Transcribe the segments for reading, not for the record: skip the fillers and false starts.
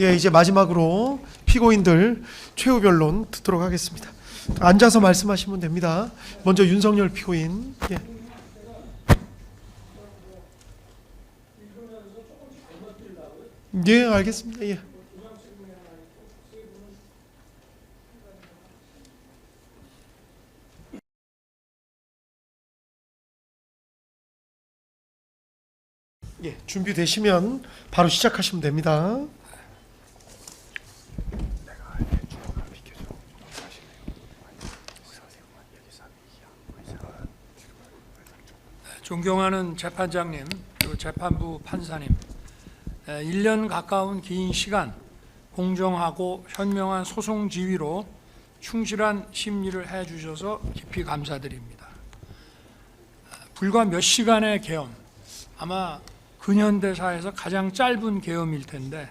예, 이제 마지막으로 피고인들 최후 변론 듣도록 하겠습니다. 앉아서 말씀하시면 됩니다. 먼저 윤석열 피고인. 예. 예, 알겠습니다. 예. 예, 준비되시면 바로 시작하시면 됩니다. 존경하는 재판장님, 그리고 재판부 판사님, 1년 가까운 긴 시간 공정하고 현명한 소송 지휘로 충실한 심리를 해주셔서 깊이 감사드립니다. 불과 몇 시간의 계엄, 아마 근현대사에서 가장 짧은 계엄일 텐데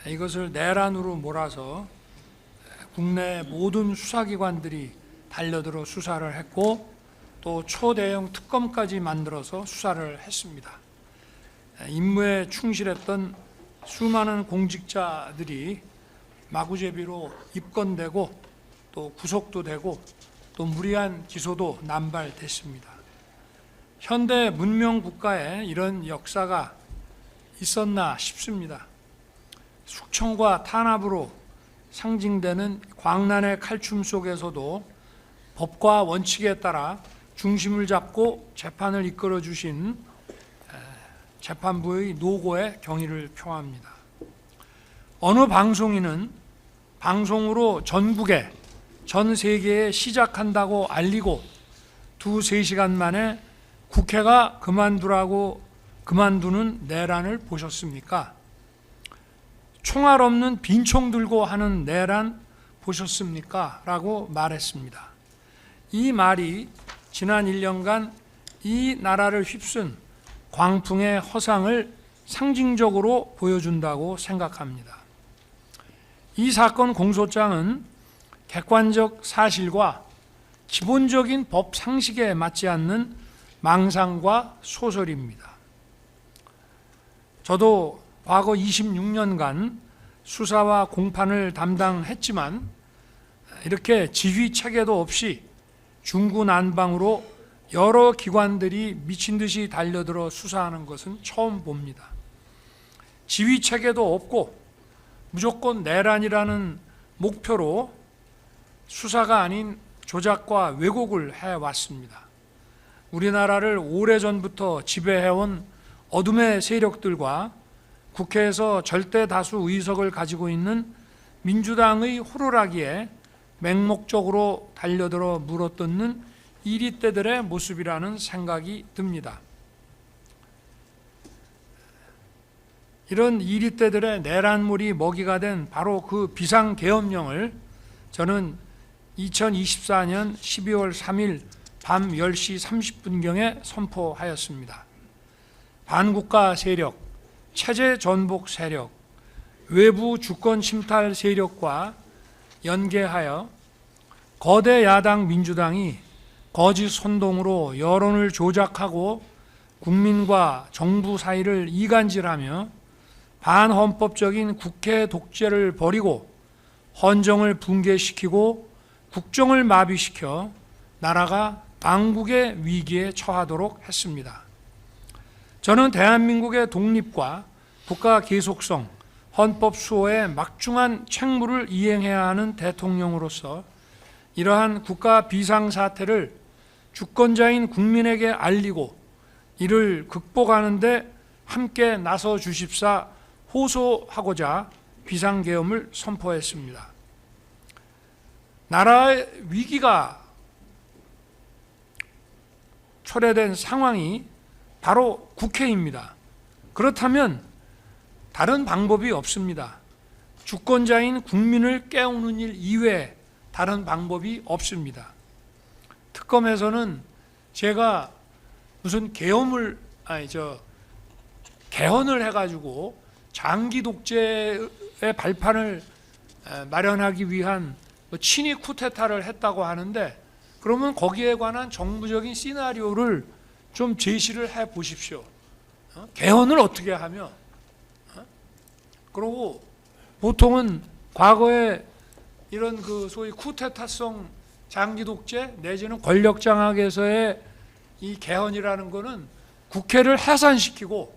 이것을 내란으로 몰아서 국내 모든 수사기관들이 달려들어 수사를 했고 또 초대형 특검까지 만들어서 수사를 했습니다. 임무에 충실했던 수많은 공직자들이 마구제비로 입건되고 또 구속도 되고 또 무리한 기소도 남발됐습니다. 현대 문명 국가에 이런 역사가 있었나 싶습니다. 숙청과 탄압으로 상징되는 광란의 칼춤 속에서도 법과 원칙에 따라 중심을 잡고 재판을 이끌어 주신 재판부의 노고에 경의를 표합니다. 어느 방송인은 방송으로 전국에 전 세계에 시작한다고 알리고 2-3시간 만에 국회가 그만두는 내란을 보셨습니까? 총알 없는 빈총 들고 하는 내란 보셨습니까? 라고 말했습니다. 이 말이 지난 1년간 이 나라를 휩쓴 광풍의 허상을 상징적으로 보여준다고 생각합니다. 이 사건 공소장은 객관적 사실과 기본적인 법 상식에 맞지 않는 망상과 소설입니다. 저도 과거 26년간 수사와 공판을 담당했지만 이렇게 지휘 체계도 없이 중구난방으로 여러 기관들이 미친 듯이 달려들어 수사하는 것은 처음 봅니다. 지휘 체계도 없고 무조건 내란이라는 목표로 수사가 아닌 조작과 왜곡을 해왔습니다. 우리나라를 오래전부터 지배해온 어둠의 세력들과 국회에서 절대 다수 의석을 가지고 있는 민주당의 호루라기에 맹목적으로 달려들어 물어뜯는 이리떼들의 모습이라는 생각이 듭니다. 이런 이리떼들의 내란물이 먹이가 된 바로 그 비상계엄령을 저는 2024년 12월 3일 밤 10시 30분경에 선포하였습니다. 반국가 세력, 체제 전복 세력, 외부 주권 침탈 세력과 연계하여 거대 야당 민주당이 거짓 선동으로 여론을 조작하고 국민과 정부 사이를 이간질하며 반헌법적인 국회 독재를 벌이고 헌정을 붕괴시키고 국정을 마비시켜 나라가 망국의 위기에 처하도록 했습니다. 저는 대한민국의 독립과 국가 계속성, 헌법 수호에 막중한 책무를 이행해야 하는 대통령으로서 이러한 국가 비상사태를 주권자인 국민에게 알리고 이를 극복하는 데 함께 나서 주십사 호소하고자 비상계엄을 선포했습니다. 나라의 위기가 초래된 상황이 바로 국회입니다. 그렇다면 다른 방법이 없습니다. 주권자인 국민을 깨우는 일 이외에 다른 방법이 없습니다. 특검에서는 제가 무슨 개헌을 해가지고 장기 독재의 발판을 마련하기 위한 친위 쿠데타를 했다고 하는데 그러면 거기에 관한 정부적인 시나리오를 좀 제시를 해 보십시오. 개헌을 어떻게 하며 그리고 보통은 과거에 이런 그 소위 쿠데타성 장기 독재 내지는 권력 장악에서의 이 개헌이라는 거는 국회를 해산시키고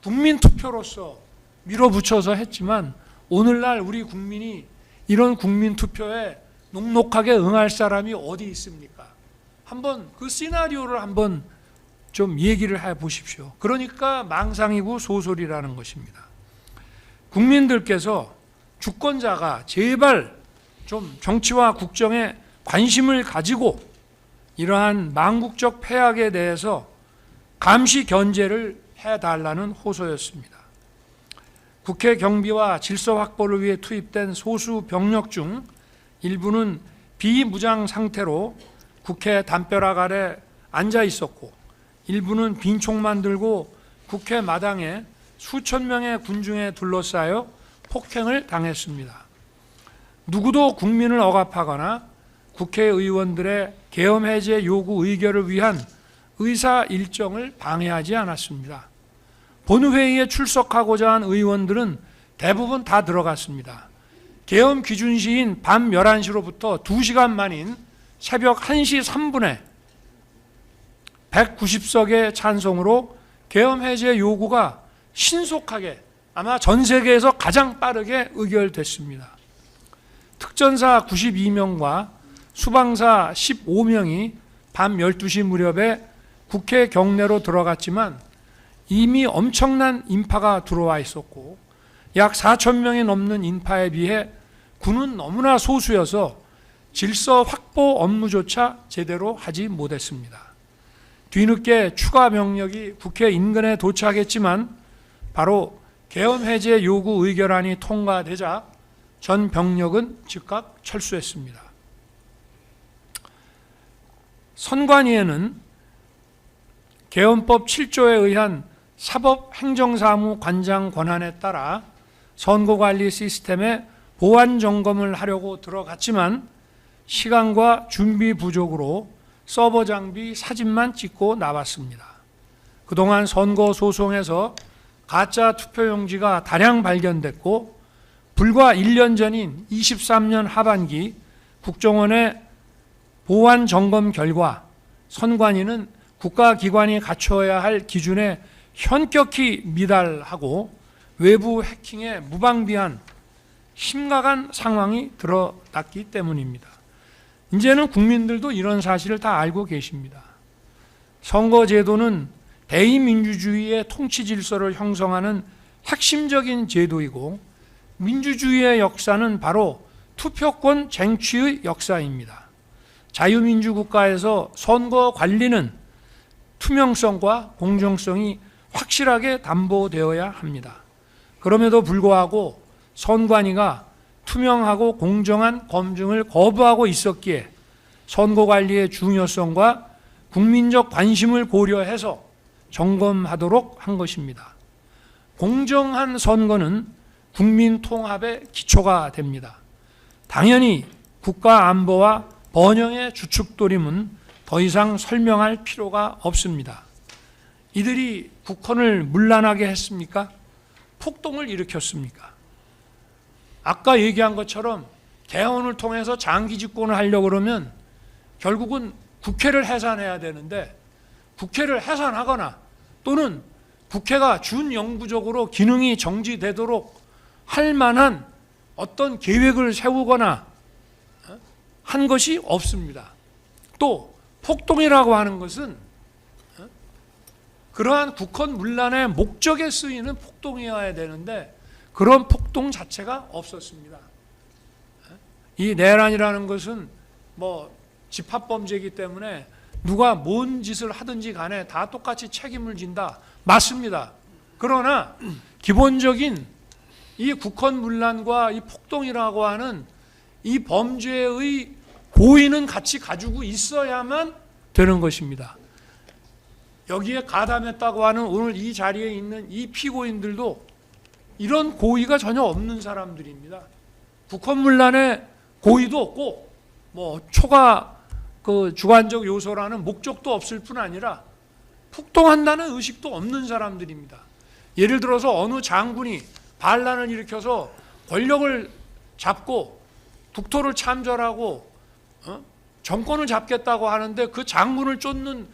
국민 투표로서 밀어붙여서 했지만 오늘날 우리 국민이 이런 국민 투표에 녹록하게 응할 사람이 어디 있습니까? 한번 그 시나리오를 한번 좀 얘기를 해 보십시오. 그러니까 망상이고 소설이라는 것입니다. 국민들께서 주권자가 제발 좀 정치와 국정에 관심을 가지고 이러한 망국적 폐악에 대해서 감시 견제를 해달라는 호소였습니다. 국회 경비와 질서 확보를 위해 투입된 소수 병력 중 일부는 비무장 상태로 국회 담벼락 아래 앉아 있었고 일부는 빈총만 들고 국회 마당에 수천 명의 군중에 둘러싸여 폭행을 당했습니다. 누구도 국민을 억압하거나 국회의원들의 계엄 해제 요구 의결을 위한 의사 일정을 방해하지 않았습니다. 본회의에 출석하고자 한 의원들은 대부분 다 들어갔습니다. 계엄 기준 시인 밤 11시로부터 2시간 만인 새벽 1시 3분에 190석의 찬성으로 계엄 해제 요구가 신속하게 아마 전 세계에서 가장 빠르게 의결됐습니다. 특전사 92명과 수방사 15명이 밤 12시 무렵에 국회 경내로 들어갔지만 이미 엄청난 인파가 들어와 있었고 약 4천 명이 넘는 인파에 비해 군은 너무나 소수여서 질서 확보 업무조차 제대로 하지 못했습니다. 뒤늦게 추가 병력이 국회 인근에 도착했지만 바로 계엄 해제 요구 의결안이 통과되자 전 병력은 즉각 철수했습니다. 선관위에는 계엄법 7조에 의한 사법행정사무관장 권한에 따라 선거관리 시스템의 보안 점검을 하려고 들어갔지만 시간과 준비 부족으로 서버 장비 사진만 찍고 나왔습니다. 그동안 선거 소송에서 가짜 투표용지가 다량 발견됐고 불과 1년 전인 23년 하반기 국정원의 보안 점검 결과 선관위는 국가기관이 갖춰야 할 기준에 현격히 미달하고 외부 해킹에 무방비한 심각한 상황이 드러났기 때문입니다. 이제는 국민들도 이런 사실을 다 알고 계십니다. 선거제도는 대의민주주의의 통치 질서를 형성하는 핵심적인 제도이고 민주주의의 역사는 바로 투표권 쟁취의 역사입니다. 자유민주국가에서 선거 관리는 투명성과 공정성이 확실하게 담보되어야 합니다. 그럼에도 불구하고 선관위가 투명하고 공정한 검증을 거부하고 있었기에 선거관리의 중요성과 국민적 관심을 고려해서 점검하도록 한 것입니다. 공정한 선거는 국민 통합의 기초가 됩니다. 당연히 국가 안보와 번영의 주축도림은 더 이상 설명할 필요가 없습니다. 이들이 국헌을 문란하게 했습니까? 폭동을 일으켰습니까? 아까 얘기한 것처럼 개헌을 통해서 장기 집권을 하려고 그러면 결국은 국회를 해산해야 되는데 국회를 해산하거나 또는 국회가 준영구적으로 기능이 정지되도록 할 만한 어떤 계획을 세우거나 한 것이 없습니다. 또 폭동이라고 하는 것은 그러한 국헌 문란의 목적에 쓰이는 폭동이어야 되는데 그런 폭동 자체가 없었습니다. 이 내란이라는 것은 뭐 집합범죄이기 때문에 누가 뭔 짓을 하든지 간에 다 똑같이 책임을 진다. 맞습니다. 그러나 기본적인 이 국헌 문란과 이 폭동이라고 하는 이 범죄의 고의는 같이 가지고 있어야만 되는 것입니다. 여기에 가담했다고 하는 오늘 이 자리에 있는 이 피고인들도 이런 고의가 전혀 없는 사람들입니다. 국헌문란의 고의도 없고 뭐 초과 그 주관적 요소라는 목적도 없을 뿐 아니라 폭동한다는 의식도 없는 사람들입니다. 예를 들어서 어느 장군이 반란을 일으켜서 권력을 잡고 국토를 참전하고 정권을 잡겠다고 하는데 그 장군을 쫓는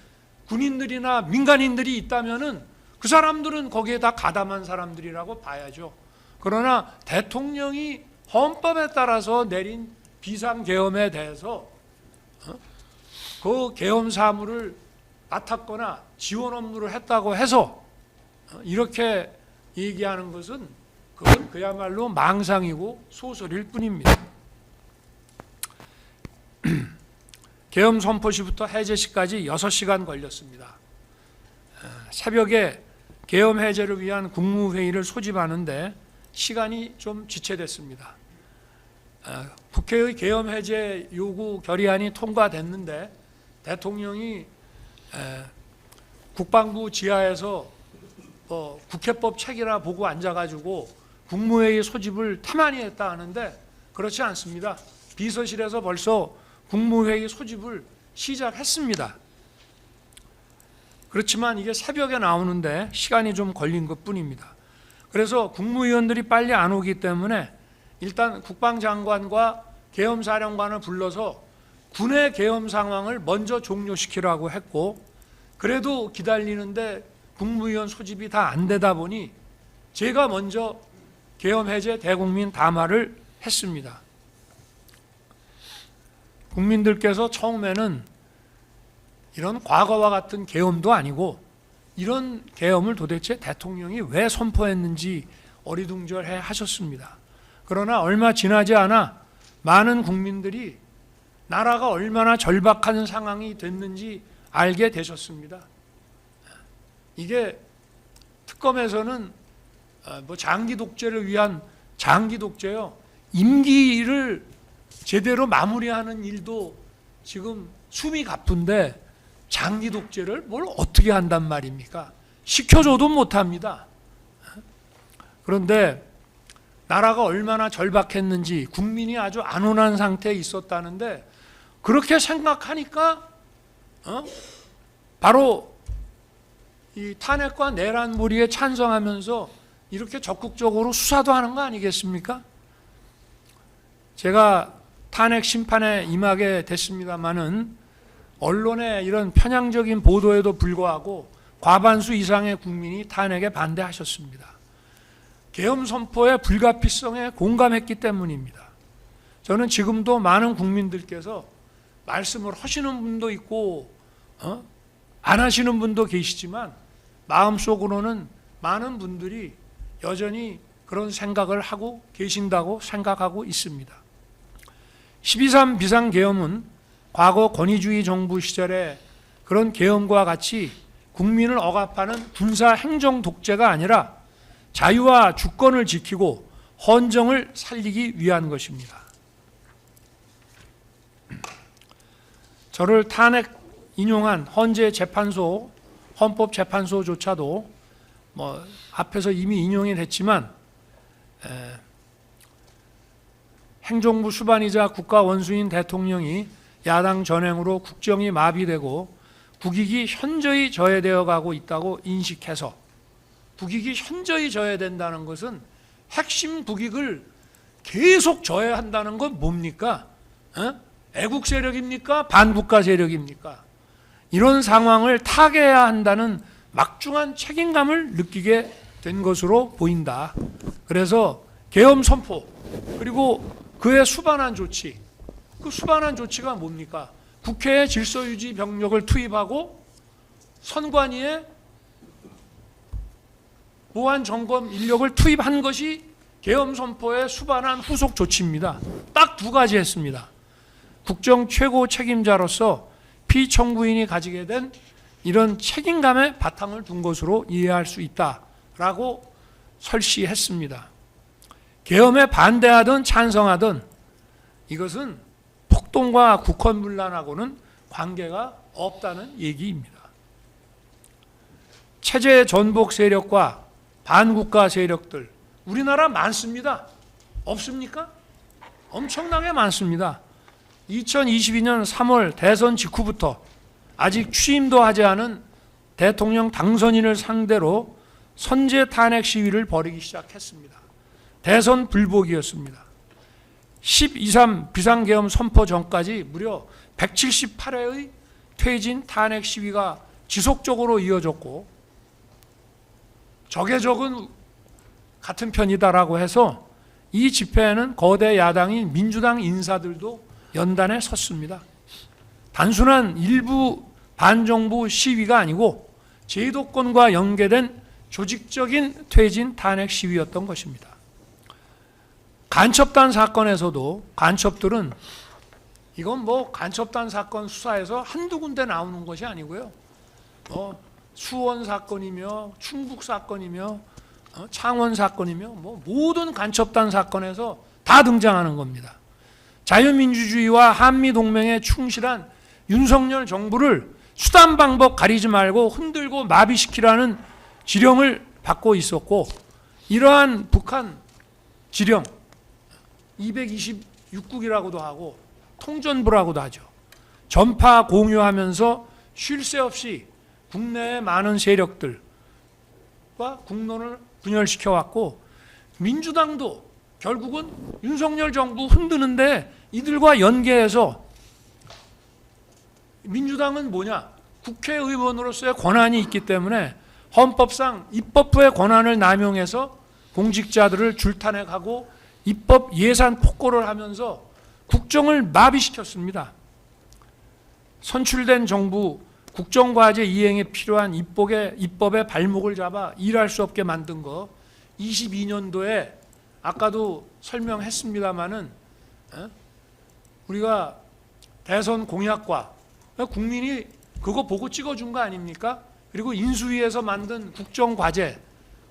군인들이나 민간인들이 있다면은 그 사람들은 거기에 다 가담한 사람들이라고 봐야죠. 그러나 대통령이 헌법에 따라서 내린 비상계엄에 대해서 그 계엄 사무를 맡았거나 지원 업무를 했다고 해서 이렇게 얘기하는 것은 그건 그야말로 망상이고 소설일 뿐입니다. 계엄 선포 시부터 해제 시까지 6시간 걸렸습니다. 새벽에 계엄 해제를 위한 국무회의를 소집하는데 시간이 좀 지체됐습니다. 국회의 계엄 해제 요구 결의안이 통과됐는데 대통령이 국방부 지하에서 국회법 책이나 보고 앉아가지고 국무회의 소집을 태만히 했다 하는데 그렇지 않습니다. 비서실에서 벌써 국무회의 소집을 시작했습니다. 그렇지만 이게 새벽에 나오는데 시간이 좀 걸린 것뿐입니다. 그래서 국무위원들이 빨리 안 오기 때문에 일단 국방장관과 계엄사령관을 불러서 군의 계엄 상황을 먼저 종료시키라고 했고, 그래도 기다리는데 국무위원 소집이 다 안 되다 보니 제가 먼저 계엄 해제 대국민 담화를 했습니다. 국민들께서 처음에는 이런 과거와 같은 계엄도 아니고 이런 계엄을 도대체 대통령이 왜 선포했는지 어리둥절해 하셨습니다. 그러나 얼마 지나지 않아 많은 국민들이 나라가 얼마나 절박한 상황이 됐는지 알게 되셨습니다. 이게 특검에서는 장기 독재를 위한 장기 독재요, 임기를 제대로 마무리하는 일도 지금 숨이 가쁜데 장기 독재를 뭘 어떻게 한단 말입니까? 시켜줘도 못합니다. 그런데 나라가 얼마나 절박했는지 국민이 아주 안온한 상태에 있었다는데 그렇게 생각하니까 바로 이 탄핵과 내란 몰이에 찬성하면서 이렇게 적극적으로 수사도 하는 거 아니겠습니까? 제가 탄핵 심판에 임하게 됐습니다마는 언론의 이런 편향적인 보도에도 불구하고 과반수 이상의 국민이 탄핵에 반대하셨습니다. 계엄 선포의 불가피성에 공감했기 때문입니다. 저는 지금도 많은 국민들께서 말씀을 하시는 분도 있고 안 하시는 분도 계시지만 마음속으로는 많은 분들이 여전히 그런 생각을 하고 계신다고 생각하고 있습니다. 12.3 비상계엄은 과거 권위주의 정부 시절에 그런 계엄과 같이 국민을 억압하는 군사 행정 독재가 아니라 자유와 주권을 지키고 헌정을 살리기 위한 것입니다. 저를 탄핵 인용한 헌재 재판소, 헌법재판소조차도 앞에서 이미 인용이 됐지만 행정부 수반이자 국가 원수인 대통령이 야당 전횡으로 국정이 마비되고 국익이 현저히 저해되어 가고 있다고 인식해서, 국익이 현저히 저해된다는 것은 핵심 국익을 계속 저해한다는 건 뭡니까? 애국 세력입니까? 반국가 세력입니까? 이런 상황을 타개해야 한다는 막중한 책임감을 느끼게 된 것으로 보인다. 그래서 계엄 선포, 그리고 그에 수반한 조치, 그 수반한 조치가 뭡니까? 국회에 질서유지 병력을 투입하고 선관위에 보안 점검 인력을 투입한 것이 계엄 선포에 수반한 후속 조치입니다. 딱 두 가지 했습니다. 국정 최고 책임자로서 피청구인이 가지게 된 이런 책임감에 바탕을 둔 것으로 이해할 수 있다라고 설시했습니다. 계엄에 반대하든 찬성하든 이것은 폭동과 국헌문란하고는 관계가 없다는 얘기입니다. 체제 전복 세력과 반국가 세력들, 우리나라 많습니다. 없습니까? 엄청나게 많습니다. 2022년 3월 대선 직후부터 아직 취임도 하지 않은 대통령 당선인을 상대로 선제 탄핵 시위를 벌이기 시작했습니다. 대선 불복이었습니다. 12.3 비상계엄 선포 전까지 무려 178회의 퇴진 탄핵 시위가 지속적으로 이어졌고, 적의 적은 같은 편이다라고 해서 이 집회에는 거대 야당인 민주당 인사들도 연단에 섰습니다. 단순한 일부 반정부 시위가 아니고 제도권과 연계된 조직적인 퇴진 탄핵 시위였던 것입니다. 간첩단 사건에서도 간첩들은, 이건 뭐 간첩단 사건 수사에서 한두 군데 나오는 것이 아니고요, 수원 사건이며 충북 사건이며 창원 사건이며 뭐 모든 간첩단 사건에서 다 등장하는 겁니다. 자유민주주의와 한미동맹에 충실한 윤석열 정부를 수단 방법 가리지 말고 흔들고 마비시키라는 지령을 받고 있었고, 이러한 북한 지령 226국이라고도 하고 통전부라고도 하죠. 전파 공유하면서 쉴 새 없이 국내의 많은 세력들과 국론을 분열시켜 왔고, 민주당도 결국은 윤석열 정부 흔드는데 이들과 연계해서, 민주당은 뭐냐? 국회의원으로서의 권한이 있기 때문에 헌법상 입법부의 권한을 남용해서 공직자들을 줄탄핵하고 입법 예산 폭거를 하면서 국정을 마비시켰습니다. 선출된 정부 국정과제 이행에 필요한 입법의 발목을 잡아 일할 수 없게 만든 거, 22년도에 아까도 설명했습니다마는 우리가 대선 공약과 국민이 그거 보고 찍어준 거 아닙니까? 그리고 인수위에서 만든 국정과제,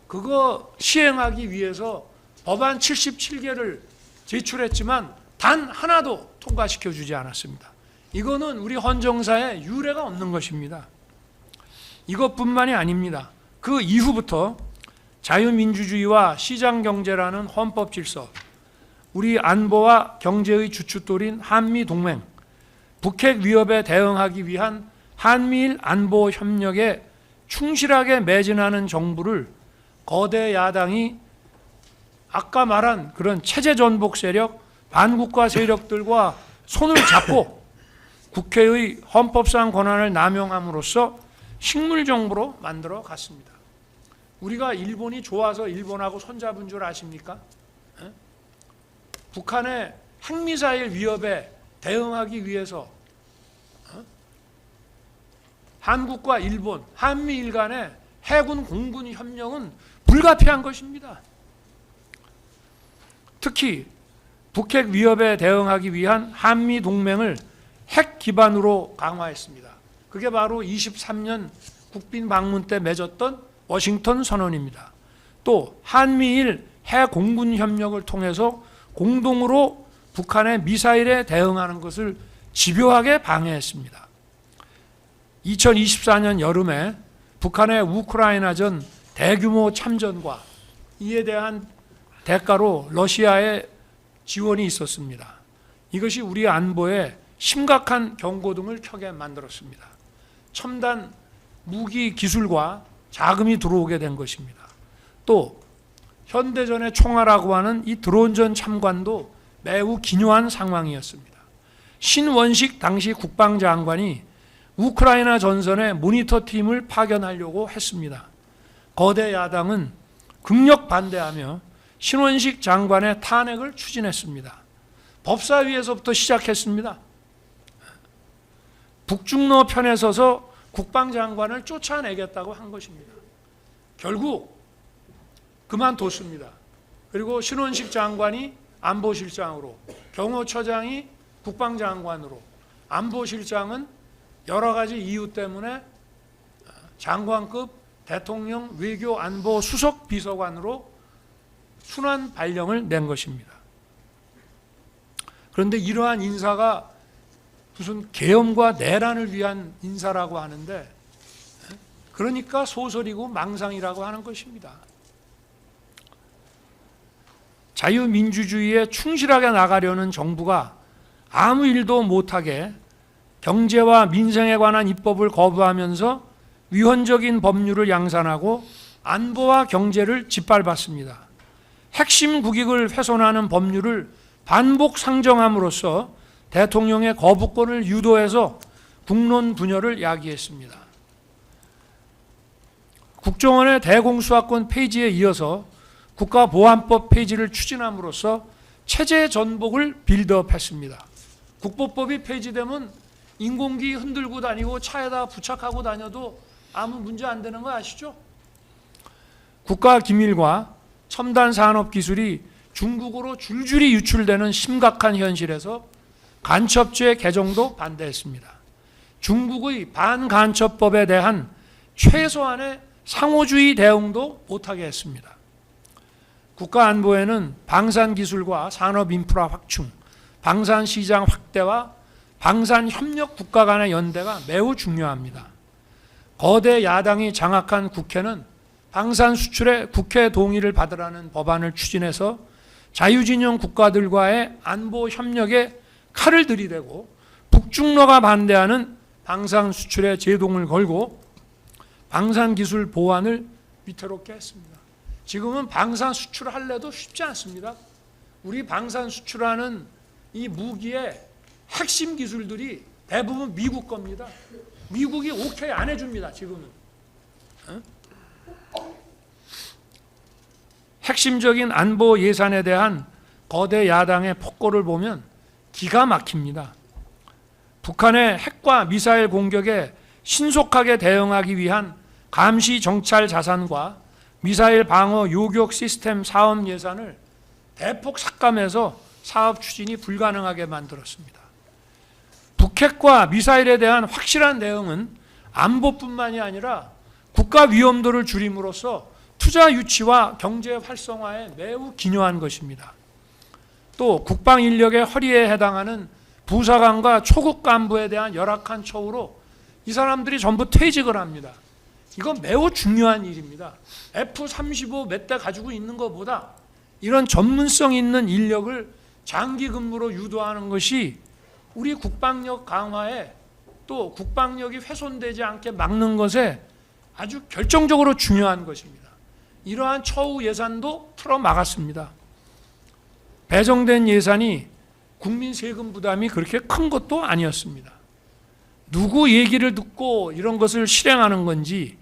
그거 시행하기 위해서 법안 77개를 제출했지만 단 하나도 통과시켜주지 않았습니다. 이거는 우리 헌정사에 유례가 없는 것입니다. 이것뿐만이 아닙니다. 그 이후부터 자유민주주의와 시장경제라는 헌법 질서, 우리 안보와 경제의 주춧돌인 한미동맹, 북핵 위협에 대응하기 위한 한미일 안보 협력에 충실하게 매진하는 정부를 거대 야당이 아까 말한 그런 체제 전복 세력, 반국가 세력들과 손을 잡고 국회의 헌법상 권한을 남용함으로써 식물정부로 만들어 갔습니다. 우리가 일본이 좋아서 일본하고 손잡은 줄 아십니까? 북한의 핵미사일 위협에 대응하기 위해서 한국과 일본, 한미일 간의 해군 공군 협력은 불가피한 것입니다. 특히 북핵 위협에 대응하기 위한 한미 동맹을 핵 기반으로 강화했습니다. 그게 바로 23년 국빈 방문 때 맺었던 워싱턴 선언입니다. 또 한미일 해공군 협력을 통해서 공동으로 북한의 미사일에 대응하는 것을 집요하게 방해했습니다. 2024년 여름에 북한의 우크라이나전 대규모 참전과 이에 대한 대가로 러시아의 지원이 있었습니다. 이것이 우리 안보에 심각한 경고등을 켜게 만들었습니다. 첨단 무기 기술과 자금이 들어오게 된 것입니다. 또 현대전의 총알하고 하는 이 드론전 참관도 매우 기묘한 상황이었습니다. 신원식 당시 국방장관이 우크라이나 전선에 모니터팀을 파견하려고 했습니다. 거대 야당은 극력 반대하며 신원식 장관의 탄핵을 추진했습니다. 법사위에서부터 시작했습니다. 북중러 편에 서서 국방장관을 쫓아내겠다고 한 것입니다. 결국 그만뒀습니다. 그리고 신원식 장관이 안보실장으로, 경호처장이 국방장관으로, 안보실장은 여러 가지 이유 때문에 장관급 대통령 외교안보 수석 비서관으로 순환 발령을 낸 것입니다. 그런데 이러한 인사가 무슨 계엄과 내란을 위한 인사라고 하는데, 그러니까 소설이고 망상이라고 하는 것입니다. 자유민주주의에 충실하게 나가려는 정부가 아무 일도 못하게 경제와 민생에 관한 입법을 거부하면서 위헌적인 법률을 양산하고 안보와 경제를 짓밟았습니다. 핵심 국익을 훼손하는 법률을 반복 상정함으로써 대통령의 거부권을 유도해서 국론 분열을 야기했습니다. 국정원의 대공수사권 폐지에 이어서 국가보안법 폐지를 추진함으로써 체제 전복을 빌드업했습니다. 국보법이 폐지되면 인공기 흔들고 다니고 차에다 부착하고 다녀도 아무 문제 안 되는 거 아시죠? 국가기밀과 첨단 산업 기술이 중국으로 줄줄이 유출되는 심각한 현실에서 간첩죄 개정도 반대했습니다. 중국의 반간첩법에 대한 최소한의 상호주의 대응도 못하게 했습니다. 국가안보에는 방산기술과 산업인프라 확충, 방산시장 확대와 방산협력 국가 간의 연대가 매우 중요합니다. 거대 야당이 장악한 국회는 방산 수출에 국회 동의를 받으라는 법안을 추진해서 자유진영 국가들과의 안보 협력에 칼을 들이대고 북중러가 반대하는 방산 수출에 제동을 걸고 방산기술 보완을 위태롭게 했습니다. 지금은 방산 수출할래도 쉽지 않습니다. 우리 방산 수출하는 이 무기의 핵심 기술들이 대부분 미국 겁니다. 미국이 오케이 안 해줍니다. 지금은. 핵심적인 안보 예산에 대한 거대 야당의 폭거를 보면 기가 막힙니다. 북한의 핵과 미사일 공격에 신속하게 대응하기 위한 감시 정찰 자산과 미사일 방어 요격 시스템 사업 예산을 대폭 삭감해서 사업 추진이 불가능하게 만들었습니다. 북핵과 미사일에 대한 확실한 대응은 안보뿐만이 아니라 국가 위험도를 줄임으로써 투자 유치와 경제 활성화에 매우 기여한 것입니다. 또 국방 인력의 허리에 해당하는 부사관과 초급 간부에 대한 열악한 처우로 이 사람들이 전부 퇴직을 합니다. 이건 매우 중요한 일입니다. F-35 몇 대 가지고 있는 것보다 이런 전문성 있는 인력을 장기 근무로 유도하는 것이 우리 국방력 강화에 또 국방력이 훼손되지 않게 막는 것에 아주 결정적으로 중요한 것입니다. 이러한 처우 예산도 틀어 막았습니다. 배정된 예산이 국민 세금 부담이 그렇게 큰 것도 아니었습니다. 누구 얘기를 듣고 이런 것을 실행하는 건지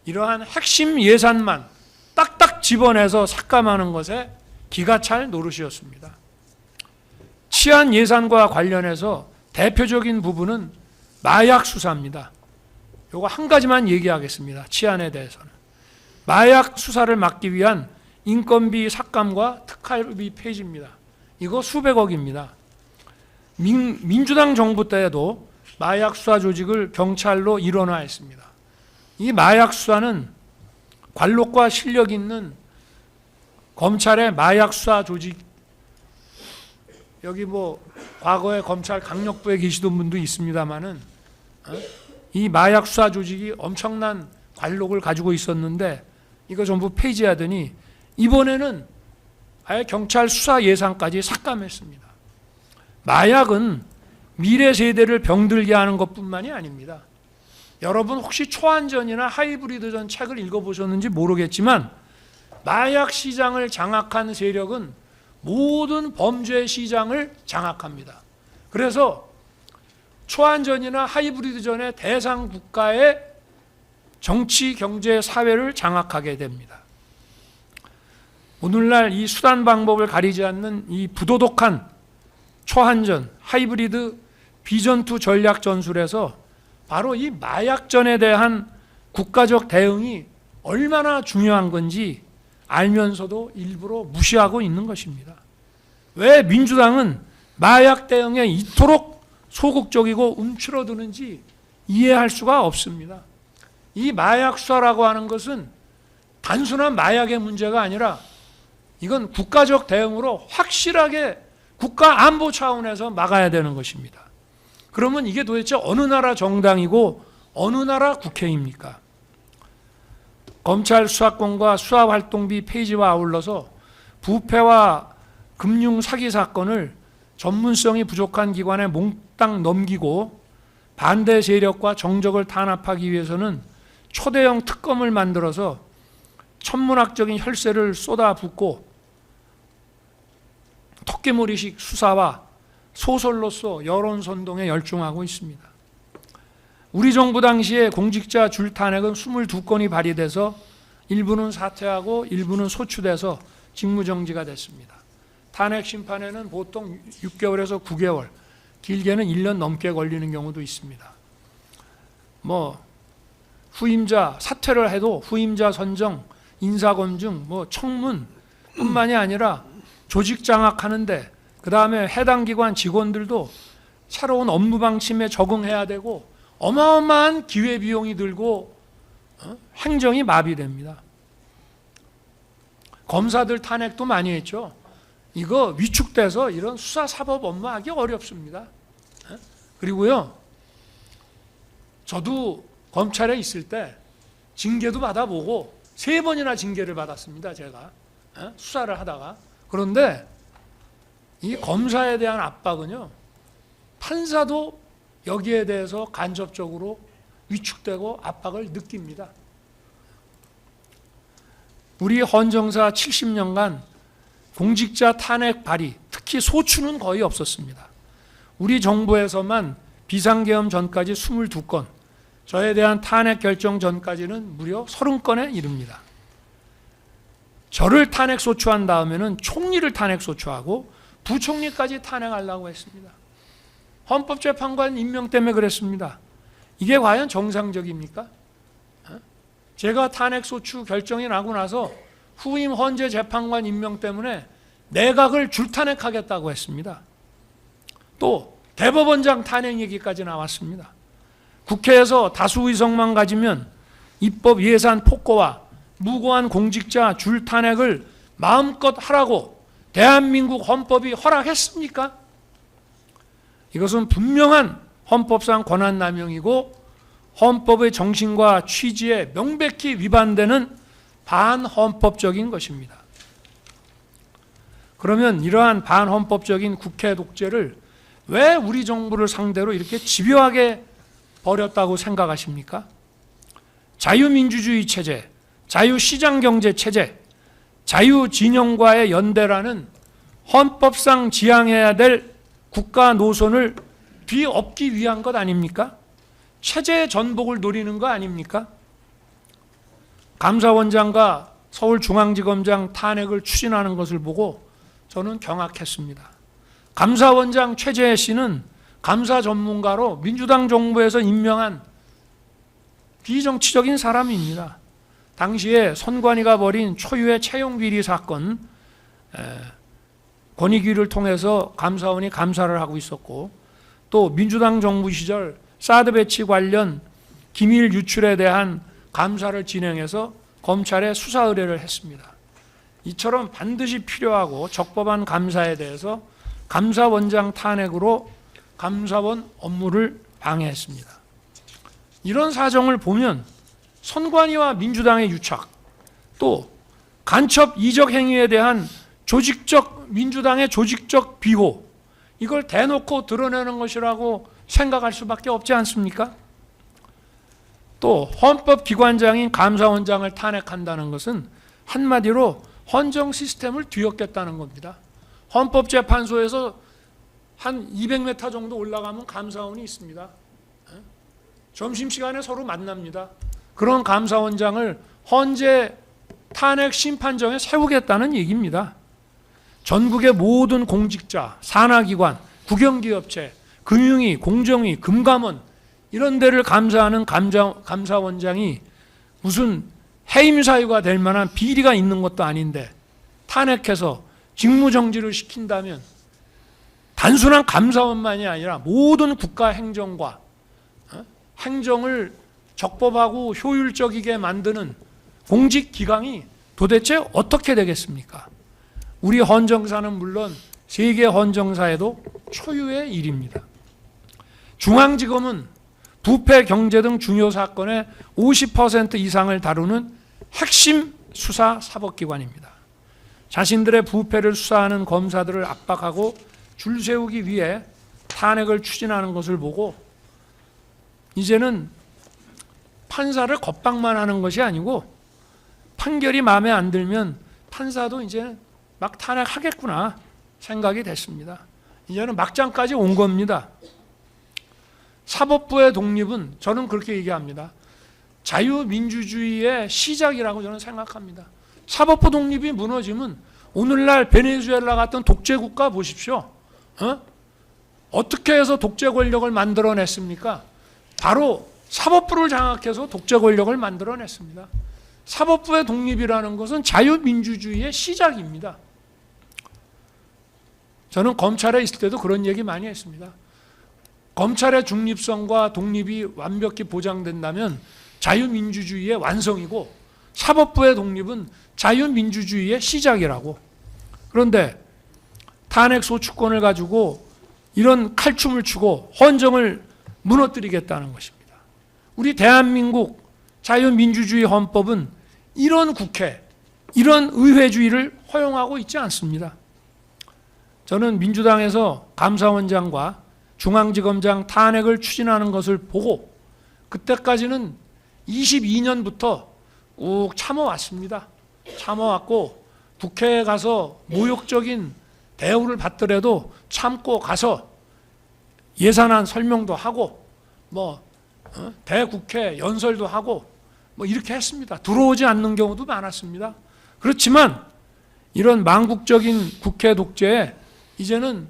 이러한 핵심 예산만 딱딱 집어내서 삭감하는 것에 기가 찰 노릇이었습니다. 치안 예산과 관련해서 대표적인 부분은 마약 수사입니다. 요거 한 가지만 얘기하겠습니다. 치안에 대해서는. 마약 수사를 막기 위한 인건비 삭감과 특활비 폐지입니다. 이거 수백억입니다. 민주당 정부 때에도 마약 수사 조직을 경찰로 일원화했습니다. 이 마약 수사는 관록과 실력 있는 검찰의 마약 수사 조직, 여기 뭐 과거에 검찰 강력부에 계시던 분도 있습니다만은 이 마약 수사 조직이 엄청난 관록을 가지고 있었는데 이거 전부 폐지하더니 이번에는 아예 경찰 수사 예산까지 삭감했습니다. 마약은 미래 세대를 병들게 하는 것뿐만이 아닙니다. 여러분 혹시 초안전이나 하이브리드전 책을 읽어보셨는지 모르겠지만 마약 시장을 장악한 세력은 모든 범죄 시장을 장악합니다. 그래서 초안전이나 하이브리드전의 대상 국가의 정치, 경제, 사회를 장악하게 됩니다. 오늘날 이 수단 방법을 가리지 않는 이 부도덕한 초안전, 하이브리드, 비전투 전략 전술에서 바로 이 마약전에 대한 국가적 대응이 얼마나 중요한 건지 알면서도 일부러 무시하고 있는 것입니다. 왜 민주당은 마약 대응에 이토록 소극적이고 움츠러드는지 이해할 수가 없습니다. 이 마약 수사라고 하는 것은 단순한 마약의 문제가 아니라 이건 국가적 대응으로 확실하게 국가 안보 차원에서 막아야 되는 것입니다. 그러면 이게 도대체 어느 나라 정당이고 어느 나라 국회입니까? 검찰 수사권과 수사활동비 폐지와 아울러서 부패와 금융 사기 사건을 전문성이 부족한 기관에 몽땅 넘기고 반대 세력과 정적을 탄압하기 위해서는 초대형 특검을 만들어서 천문학적인 혈세를 쏟아붓고 토끼몰이식 수사와 소설로서 여론 선동에 열중하고 있습니다. 우리 정부 당시에 공직자 줄 탄핵은 22건이 발의돼서 일부는 사퇴하고 일부는 소추돼서 직무정지가 됐습니다. 탄핵 심판에는 보통 6개월에서 9개월, 길게는 1년 넘게 걸리는 경우도 있습니다. 후임자 사퇴를 해도 후임자 선정, 인사검증, 청문뿐만이 아니라 조직 장악하는데, 그 다음에 해당 기관 직원들도 새로운 업무 방침에 적응해야 되고 어마어마한 기회비용이 들고 행정이 마비됩니다. 검사들 탄핵도 많이 했죠. 이거 위축돼서 이런 수사사법 업무하기 어렵습니다. 그리고요, 저도 검찰에 있을 때 징계도 받아보고 3번이나 징계를 받았습니다. 제가 수사를 하다가. 그런데 이 검사에 대한 압박은요, 판사도 여기에 대해서 간접적으로 위축되고 압박을 느낍니다. 우리 헌정사 70년간 공직자 탄핵 발의, 특히 소추는 거의 없었습니다. 우리 정부에서만 비상계엄 전까지 22건, 저에 대한 탄핵 결정 전까지는 무려 30건에 이릅니다. 저를 탄핵 소추한 다음에는 총리를 탄핵 소추하고 부총리까지 탄핵하려고 했습니다. 헌법재판관 임명 때문에 그랬습니다. 이게 과연 정상적입니까? 제가 탄핵 소추 결정이 나고 나서 후임 헌재 재판관 임명 때문에 내각을 줄탄핵하겠다고 했습니다. 또 대법원장 탄핵 얘기까지 나왔습니다. 국회에서 다수 의석만 가지면 입법 예산 폭거와 무고한 공직자 줄탄핵을 마음껏 하라고 대한민국 헌법이 허락했습니까? 이것은 분명한 헌법상 권한남용이고 헌법의 정신과 취지에 명백히 위반되는 반헌법적인 것입니다. 그러면 이러한 반헌법적인 국회 독재를 왜 우리 정부를 상대로 이렇게 집요하게 벌였다고 생각하십니까? 자유민주주의 체제, 자유시장경제 체제, 자유진영과의 연대라는 헌법상 지향해야 될 국가 노선을 뒤엎기 위한 것 아닙니까? 체제의 전복을 노리는 거 아닙니까? 감사원장과 서울중앙지검장 탄핵을 추진하는 것을 보고 저는 경악했습니다. 감사원장 최재해 씨는 감사 전문가로 민주당 정부에서 임명한 비정치적인 사람입니다. 당시에 선관위가 벌인 초유의 채용비리 사건, 권익위를 통해서 감사원이 감사를 하고 있었고, 또 민주당 정부 시절 사드 배치 관련 기밀 유출에 대한 감사를 진행해서 검찰에 수사 의뢰를 했습니다. 이처럼 반드시 필요하고 적법한 감사에 대해서 감사원장 탄핵으로 감사원 업무를 방해했습니다. 이런 사정을 보면 선관위와 민주당의 유착, 또 간첩 이적 행위에 대한 민주당의 조직적 비호, 이걸 대놓고 드러내는 것이라고 생각할 수밖에 없지 않습니까? 또 헌법기관장인 감사원장을 탄핵한다는 것은 한마디로 헌정 시스템을 뒤엎겠다는 겁니다. 헌법재판소에서 한 200m 정도 올라가면 감사원이 있습니다. 점심시간에 서로 만납니다. 그런 감사원장을 헌재 탄핵 심판정에 세우겠다는 얘기입니다. 전국의 모든 공직자, 산하기관, 국영기업체, 금융위, 공정위, 금감원 이런 데를 감사하는 감사원장이 무슨 해임 사유가 될 만한 비리가 있는 것도 아닌데 탄핵해서 직무정지를 시킨다면 단순한 감사원만이 아니라 모든 국가 행정과 행정을 적법하고 효율적이게 만드는 공직기강이 도대체 어떻게 되겠습니까? 우리 헌정사는 물론 세계 헌정사에도 초유의 일입니다. 중앙지검은 부패, 경제 등 중요 사건의 50% 이상을 다루는 핵심 수사 사법기관입니다. 자신들의 부패를 수사하는 검사들을 압박하고 줄 세우기 위해 탄핵을 추진하는 것을 보고 이제는 판사를 겁박만 하는 것이 아니고 판결이 마음에 안 들면 판사도 이제 막 탄핵하겠구나, 생각이 됐습니다. 이제는 막장까지 온 겁니다. 사법부의 독립은 저는 그렇게 얘기합니다. 자유민주주의의 시작이라고 저는 생각합니다. 사법부 독립이 무너지면 오늘날 베네수엘라 같은 독재국가 보십시오. 어떻게 해서 독재 권력을 만들어냈습니까? 바로 사법부를 장악해서 독재 권력을 만들어냈습니다. 사법부의 독립이라는 것은 자유민주주의의 시작입니다. 저는 검찰에 있을 때도 그런 얘기 많이 했습니다. 검찰의 중립성과 독립이 완벽히 보장된다면 자유민주주의의 완성이고 사법부의 독립은 자유민주주의의 시작이라고. 그런데 탄핵 소추권을 가지고 이런 칼춤을 추고 헌정을 무너뜨리겠다는 것입니다. 우리 대한민국 자유민주주의 헌법은 이런 국회, 이런 의회주의를 허용하고 있지 않습니다. 저는 민주당에서 감사원장과 중앙지검장 탄핵을 추진하는 것을 보고 그때까지는 22년부터 꾹 참아왔습니다. 참아왔고 국회에 가서 모욕적인 대우를 받더라도 참고 가서 예산안 설명도 하고 대국회 연설도 하고 이렇게 했습니다. 들어오지 않는 경우도 많았습니다. 그렇지만 이런 망국적인 국회 독재에 이제는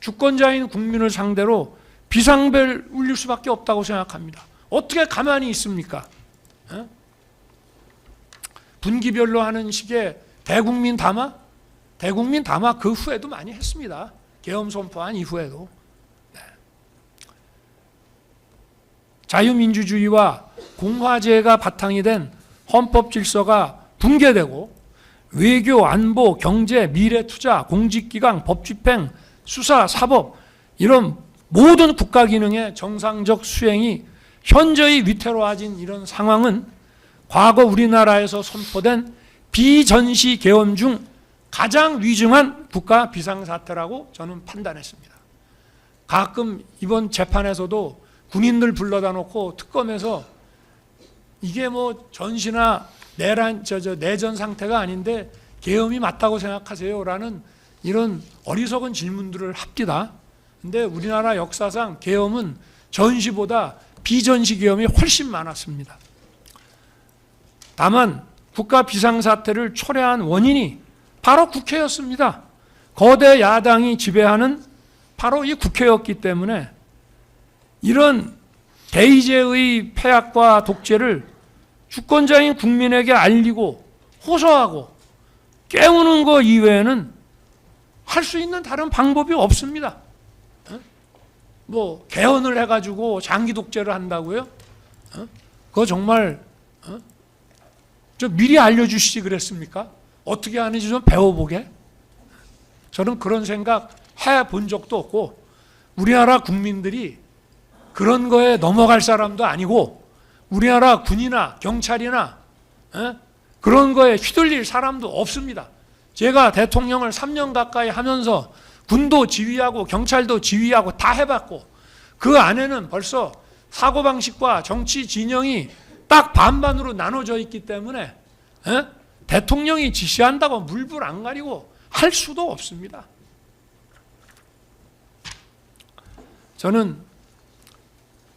주권자인 국민을 상대로 비상벨 울릴 수밖에 없다고 생각합니다. 어떻게 가만히 있습니까? 분기별로 하는 식의 대국민 담화? 대국민 담화 그 후에도 많이 했습니다. 계엄 선포한 이후에도. 자유민주주의와 공화제가 바탕이 된 헌법 질서가 붕괴되고 외교, 안보, 경제, 미래투자, 공직기강, 법집행, 수사, 사법 이런 모든 국가 기능의 정상적 수행이 현저히 위태로워진 이런 상황은 과거 우리나라에서 선포된 비전시 계엄 중 가장 위중한 국가 비상사태라고 저는 판단했습니다. 가끔 이번 재판에서도 군인들 불러다 놓고 특검에서 이게 전시나 내전 상태가 아닌데 계엄이 맞다고 생각하세요? 라는 이런 어리석은 질문들을 합니다. 근데 우리나라 역사상 계엄은 전시보다 비전시 계엄이 훨씬 많았습니다. 다만 국가 비상사태를 초래한 원인이 바로 국회였습니다. 거대 야당이 지배하는 바로 이 국회였기 때문에 이런 대의제의 폐악과 독재를 주권자인 국민에게 알리고 호소하고 깨우는 것 이외에는 할 수 있는 다른 방법이 없습니다. 개헌을 해가지고 장기 독재를 한다고요? 그거 정말 좀 미리 알려주시지 그랬습니까? 어떻게 하는지 좀 배워보게. 저는 그런 생각 해본 적도 없고 우리나라 국민들이 그런 거에 넘어갈 사람도 아니고 우리나라 군이나 경찰이나 그런 거에 휘둘릴 사람도 없습니다. 제가 대통령을 3년 가까이 하면서 군도 지휘하고 경찰도 지휘하고 다 해봤고 그 안에는 벌써 사고방식과 정치 진영이 딱 반반으로 나눠져 있기 때문에 대통령이 지시한다고 물불 안 가리고 할 수도 없습니다. 저는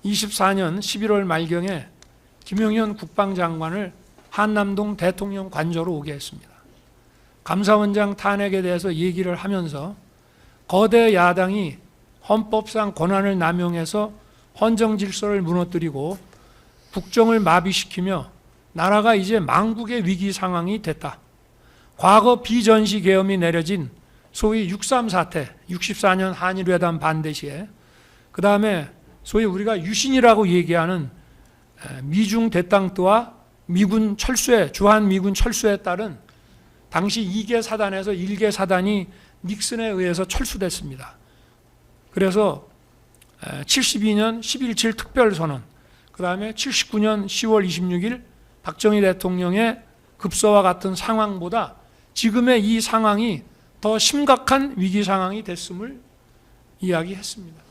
24년 11월 말경에 김용현 국방장관을 한남동 대통령 관저로 오게 했습니다. 감사원장 탄핵에 대해서 얘기를 하면서 거대 야당이 헌법상 권한을 남용해서 헌정 질서를 무너뜨리고 국정을 마비시키며 나라가 이제 망국의 위기 상황이 됐다. 과거 비전시 계엄이 내려진 소위 6.3 사태, 64년 한일회담 반대 시에 그 다음에 소위 우리가 유신이라고 얘기하는 미중 대땅뜨와 미군 철수에 주한 미군 철수에 따른 당시 2개 사단에서 1개 사단이 닉슨에 의해서 철수됐습니다. 그래서 72년 10.17 특별선언, 그 다음에 79년 10월 26일 박정희 대통령의 급서와 같은 상황보다 지금의 이 상황이 더 심각한 위기 상황이 됐음을 이야기했습니다.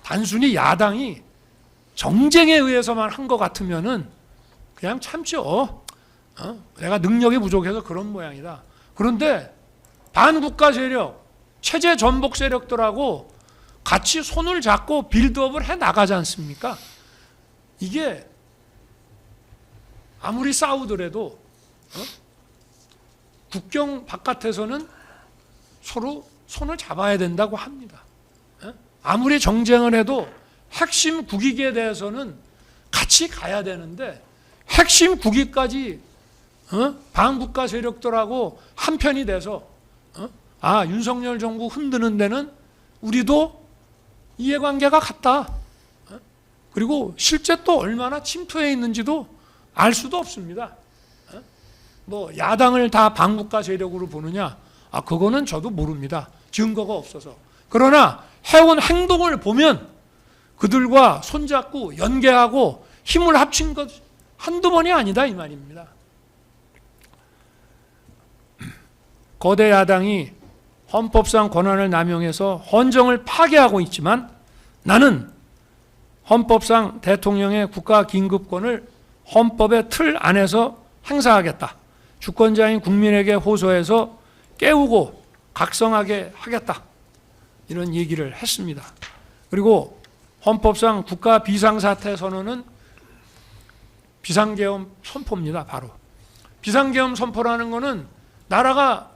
단순히 야당이 정쟁에 의해서만 한 것 같으면은 그냥 참죠. 내가 능력이 부족해서 그런 모양이다. 그런데 반국가 세력, 체제 전복 세력들하고 같이 손을 잡고 빌드업을 해 나가지 않습니까? 이게 아무리 싸우더라도 국경 바깥에서는 서로 손을 잡아야 된다고 합니다. 아무리 정쟁을 해도 핵심 국익에 대해서는 같이 가야 되는데 핵심 국익까지 반국가 세력들하고 한편이 돼서 윤석열 정부 흔드는 데는 우리도 이해관계가 같다. 그리고 실제 또 얼마나 침투해 있는지도 알 수도 없습니다. 뭐 야당을 다 반국가 세력으로 보느냐? 그거는 저도 모릅니다. 증거가 없어서. 그러나 해온 행동을 보면 그들과 손잡고 연계하고 힘을 합친 것 한두 번이 아니다 이 말입니다. 거대 야당이 헌법상 권한을 남용해서 헌정을 파괴하고 있지만 나는 헌법상 대통령의 국가긴급권을 헌법의 틀 안에서 행사하겠다. 주권자인 국민에게 호소해서 깨우고 각성하게 하겠다. 이런 얘기를 했습니다. 그리고 헌법상 국가 비상사태 선언은 비상계엄 선포입니다. 바로. 비상계엄 선포라는 것은 나라가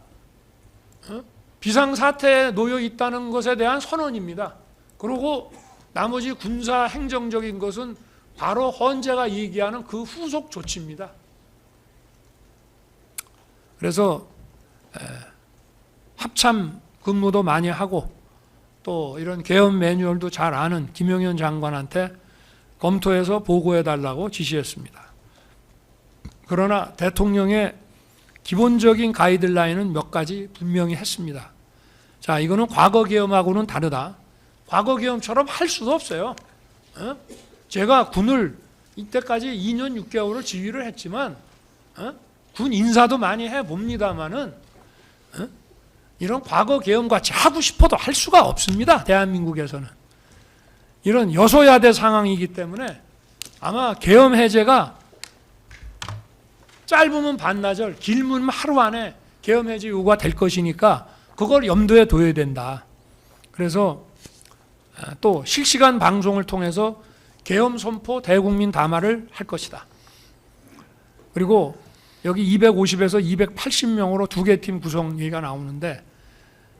비상사태에 놓여 있다는 것에 대한 선언입니다. 그리고 나머지 군사 행정적인 것은 바로 헌재가 얘기하는 그 후속 조치입니다. 그래서 합참 근무도 많이 하고 또 이런 계엄 매뉴얼도 잘 아는 김용현 장관한테 검토해서 보고해달라고 지시했습니다. 그러나 대통령의 기본적인 가이드라인은 몇 가지 분명히 했습니다. 자, 이거는 과거 계엄하고는 다르다. 과거 계엄처럼 할 수도 없어요. 제가 군을 이때까지 2년 6개월을 지휘를 했지만 군 인사도 많이 해봅니다마는 이런 과거 계엄같이 하고 싶어도 할 수가 없습니다. 대한민국에서는. 이런 여소야대 상황이기 때문에 아마 계엄 해제가 짧으면 반나절, 길면 하루 안에 계엄 해제 요구가 될 것이니까 그걸 염두에 둬야 된다. 그래서 또 실시간 방송을 통해서 계엄 선포 대국민 담화를 할 것이다. 그리고 여기 250에서 280명으로 두 개 팀 구성 얘기가 나오는데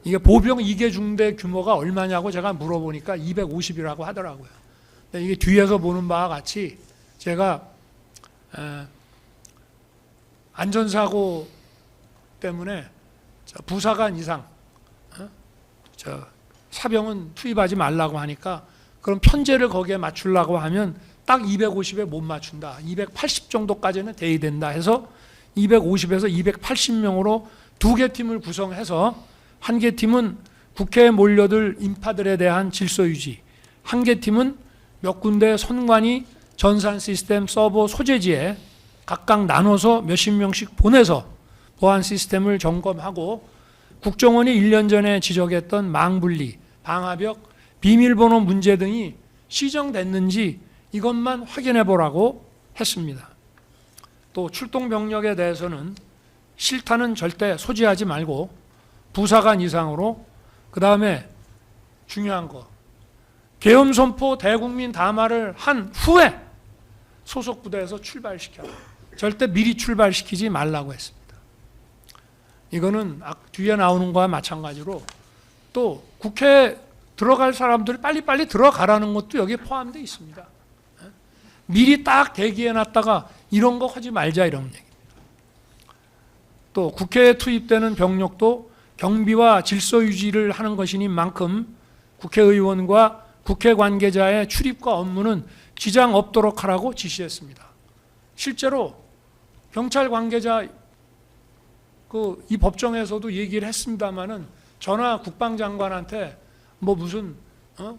이게 보병 2개 중대 규모가 얼마냐고 제가 물어보니까 250이라고 하더라고요. 근데 이게 뒤에서 보는 바와 같이 제가 안전사고 때문에 부사관 이상 사병은 투입하지 말라고 하니까 그럼 편제를 거기에 맞추려고 하면 딱 250에 못 맞춘다. 280 정도까지는 돼야 된다 해서 250에서 280명으로 두 개 팀을 구성해서 한 개 팀은 국회에 몰려들 인파들에 대한 질서 유지, 한 개 팀은 몇 군데 선관위 전산 시스템 서버 소재지에 각각 나눠서 몇십 명씩 보내서 보안 시스템을 점검하고 국정원이 1년 전에 지적했던 망분리, 방화벽, 비밀번호 문제 등이 시정됐는지 이것만 확인해 보라고 했습니다. 또 출동 병력에 대해서는 실탄은 절대 소지하지 말고 부사관 이상으로, 그 다음에 중요한 거 계엄 선포 대국민 담화를 한 후에 소속 부대에서 출발시켜라. 절대 미리 출발시키지 말라고 했습니다. 이거는 뒤에 나오는 거와 마찬가지로 또 국회에 들어갈 사람들이 빨리빨리 들어가라는 것도 여기에 포함되어 있습니다. 미리 딱 대기해놨다가 이런 거 하지 말자 이런 얘기입니다. 또 국회에 투입되는 병력도 경비와 질서 유지를 하는 것이니만큼 국회의원과 국회 관계자의 출입과 업무는 지장 없도록 하라고 지시했습니다. 실제로 경찰 관계자 이 법정에서도 얘기를 했습니다마는 전화 국방장관한테 뭐 무슨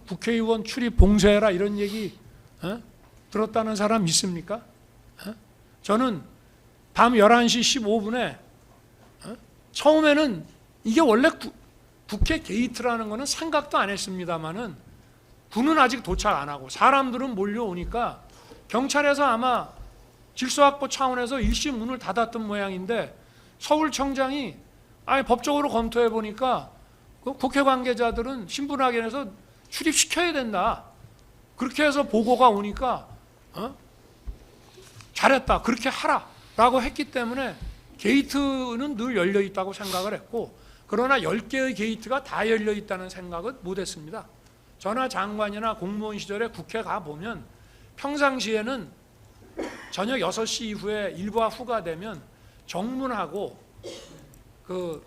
국회의원 출입 봉쇄해라 이런 얘기 들었다는 사람 있습니까? 저는 밤 11시 15분에 처음에는 이게 원래 국회 게이트라는 거는 생각도 안 했습니다마는 군은 아직 도착 안 하고 사람들은 몰려오니까 경찰에서 아마 질서 확보 차원에서 일시 문을 닫았던 모양인데 서울청장이 아니 법적으로 검토해 보니까 그 국회 관계자들은 신분확인해서 출입시켜야 된다. 그렇게 해서 보고가 오니까 잘했다. 그렇게 하라라고 했기 때문에 게이트는 늘 열려 있다고 생각을 했고, 그러나 10개의 게이트가 다 열려 있다는 생각은 못 했습니다. 저나 장관이나 공무원 시절에 국회 가보면 평상시에는 저녁 6시 이후에 일과 후가 되면 정문하고 그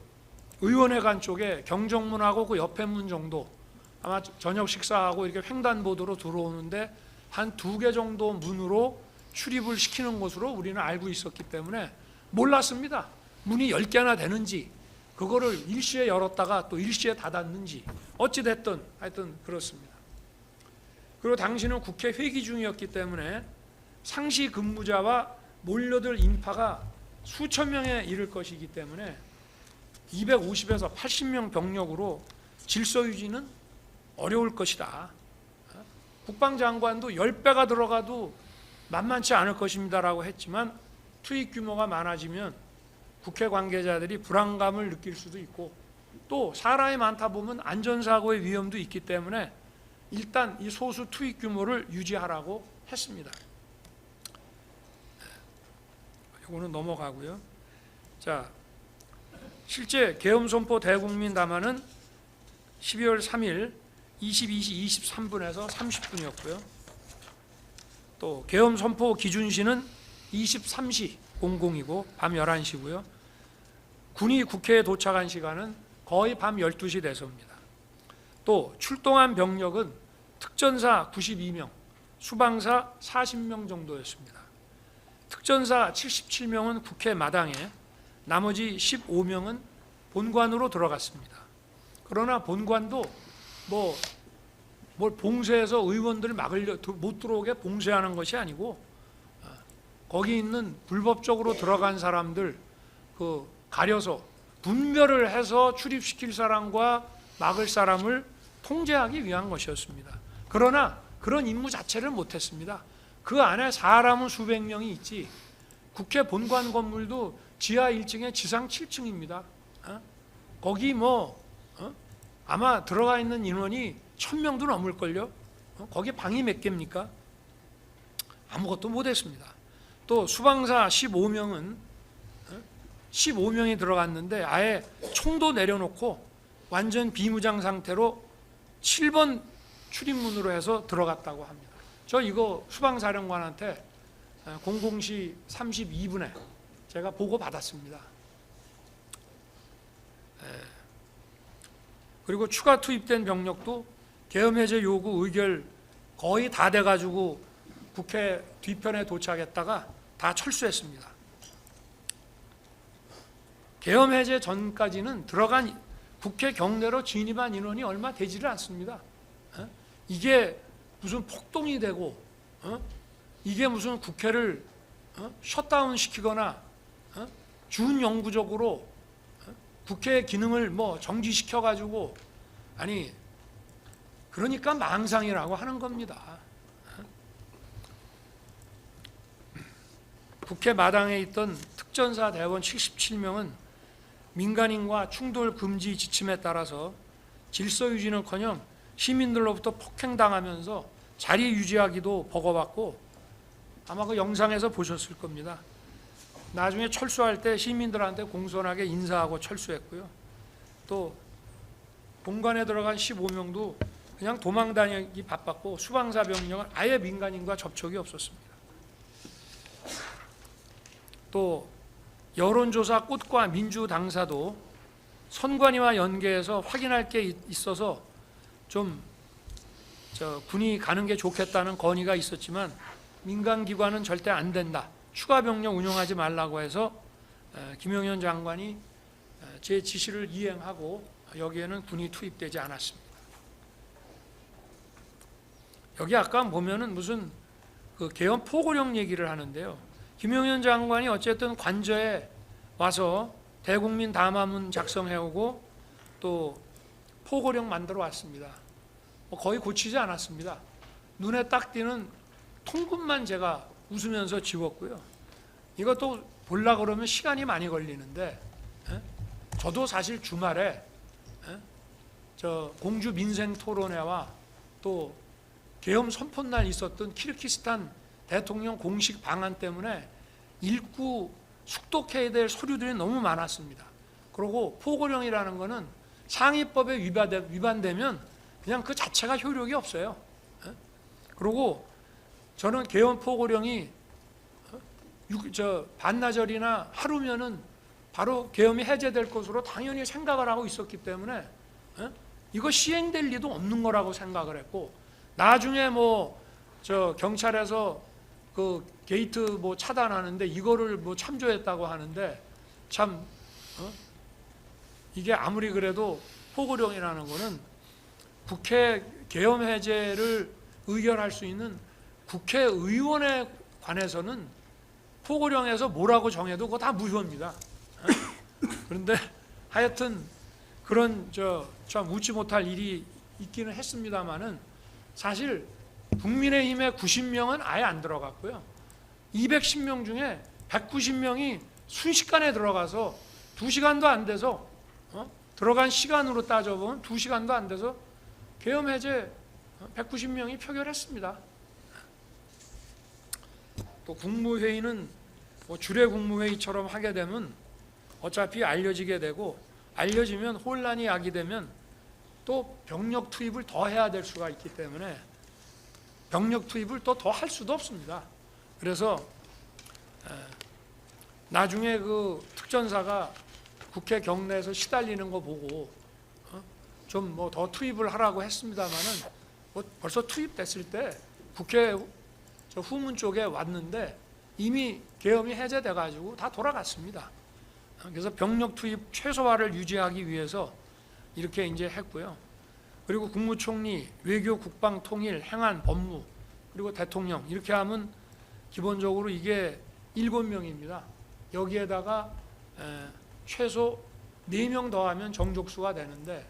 의원회관 쪽에 경정문하고 그 옆에 문 정도, 아마 저녁 식사하고 이렇게 횡단보도로 들어오는데 한 2개 정도 문으로 출입을 시키는 것으로 우리는 알고 있었기 때문에 몰랐습니다. 문이 10개나 되는지, 그거를 일시에 열었다가 또 일시에 닫았는지, 어찌 됐든 하여튼 그렇습니다. 그리고 당시는 국회 회기 중이었기 때문에 상시 근무자와 몰려들 인파가 수천 명에 이를 것이기 때문에 250에서 80명 병력으로 질서 유지는 어려울 것이다. 국방장관도 10배가 들어가도 만만치 않을 것입니다라고 했지만 투입 규모가 많아지면 국회 관계자들이 불안감을 느낄 수도 있고, 또 사람이 많다 보면 안전사고의 위험도 있기 때문에 일단 이 소수 투입 규모를 유지하라고 했습니다. 이거는 넘어가고요. 자, 실제 계엄선포 대국민 담화는 12월 3일 22시 23분에서 30분이었고요. 또 계엄선포 기준시는 23시 00이고 밤 11시고요. 군이 국회에 도착한 시간은 거의 밤 12시 돼서입니다. 또 출동한 병력은 특전사 92명, 수방사 40명 정도였습니다. 특전사 77명은 국회 마당에, 나머지 15명은 본관으로 들어갔습니다. 그러나 본관도 뭘 봉쇄해서 의원들 막으려 못 들어오게 봉쇄하는 것이 아니고, 거기 있는 불법적으로 들어간 사람들 그 가려서 분별을 해서 출입시킬 사람과 막을 사람을 통제하기 위한 것이었습니다. 그러나 그런 임무 자체를 못했습니다. 그 안에 사람은 수백 명이 있지, 국회 본관 건물도 지하 1층에 지상 7층입니다. 거기 아마 들어가 있는 인원이 1000명도 넘을걸요. 거기 방이 몇 개입니까? 아무것도 못했습니다. 또 수방사 15명이 들어갔는데 아예 총도 내려놓고 완전 비무장 상태로 7번 출입문으로 해서 들어갔다고 합니다. 저 이거 수방사령관한테 00시 32분에 제가 보고 받았습니다. 그리고 추가 투입된 병력도 계엄 해제 요구 의결 거의 다 돼가지고 국회 뒤편에 도착했다가 다 철수했습니다. 계엄 해제 전까지는 들어간 국회 경내로 진입한 인원이 얼마 되지를 않습니다. 이게 무슨 폭동이 되고 이게 무슨 국회를 셧다운 시키거나 준영구적으로 국회 기능을 정지시켜 가지고, 아니 그러니까 망상이라고 하는 겁니다. 국회 마당에 있던 특전사 대원 77명은 민간인과 충돌 금지 지침에 따라서 질서 유지는커녕 시민들로부터 폭행당하면서 자리 유지하기도 버거웠고, 아마 그 영상에서 보셨을 겁니다. 나중에 철수할 때 시민들한테 공손하게 인사하고 철수했고요. 또 본관에 들어간 15명도 그냥 도망 다니기 바빴고, 수방사 병력은 아예 민간인과 접촉이 없었습니다. 또 여론조사 꽃과 민주당사도 선관위와 연계해서 확인할 게 있어서 좀 군이 가는 게 좋겠다는 건의가 있었지만 민간기관은 절대 안 된다, 추가 병력 운용하지 말라고 해서 김용현 장관이 제 지시를 이행하고 여기에는 군이 투입되지 않았습니다. 여기 아까 보면은 무슨 그 계엄 포고령 얘기를 하는데요. 김용현 장관이 어쨌든 관저에 와서 대국민 담화문 작성해오고 또 포고령 만들어 왔습니다. 거의 고치지 않았습니다. 눈에 딱 띄는 통금만 제가 웃으면서 지웠고요. 이것도 보려고 그러면 시간이 많이 걸리는데 저도 사실 주말에 저 공주 민생 토론회와 또 계엄 선포날 있었던 키르기스탄 대통령 공식 방한 때문에 읽고 숙독해야 될 서류들이 너무 많았습니다. 그리고 포고령이라는 거는 상위법에 위반되면 그냥 그 자체가 효력이 없어요. 그리고 저는 계엄 포고령이 반나절이나 하루면은 바로 계엄이 해제될 것으로 당연히 생각을 하고 있었기 때문에 이거 시행될 리도 없는 거라고 생각을 했고, 나중에 경찰에서 그 게이트 차단하는데 이거를 참조했다고 하는데, 참 이게 아무리 그래도 포고령이라는 거는 국회 계엄 해제를 의결할 수 있는 국회의원에 관해서는 포고령에서 뭐라고 정해도 그거 다 무효입니다. 그런데 하여튼 그런 참 웃지 못할 일이 있기는 했습니다만은, 사실 국민의힘의 90명은 아예 안 들어갔고요. 210명 중에 190명이 순식간에 들어가서 2시간도 안 돼서 들어간 시간으로 따져보면 2시간도 안 돼서 계엄 해제 190명이 표결했습니다. 또 국무회의는 주례 국무회의처럼 하게 되면 어차피 알려지게 되고, 알려지면 혼란이 야기되면 또 병력 투입을 더 해야 될 수가 있기 때문에 병력 투입을 또 더 할 수도 없습니다. 그래서 나중에 그 특전사가 국회 경내에서 시달리는 거 보고 좀 더 투입을 하라고 했습니다마는 벌써 투입됐을 때 국회 후문 쪽에 왔는데 이미 계엄이 해제돼 가지고 다 돌아갔습니다. 그래서 병력 투입 최소화를 유지하기 위해서 이렇게 이제 했고요. 그리고 국무총리, 외교, 국방, 통일, 행안, 법무, 그리고 대통령 이렇게 하면 기본적으로 이게 7명입니다. 여기에다가 최소 4명 더하면 정족수가 되는데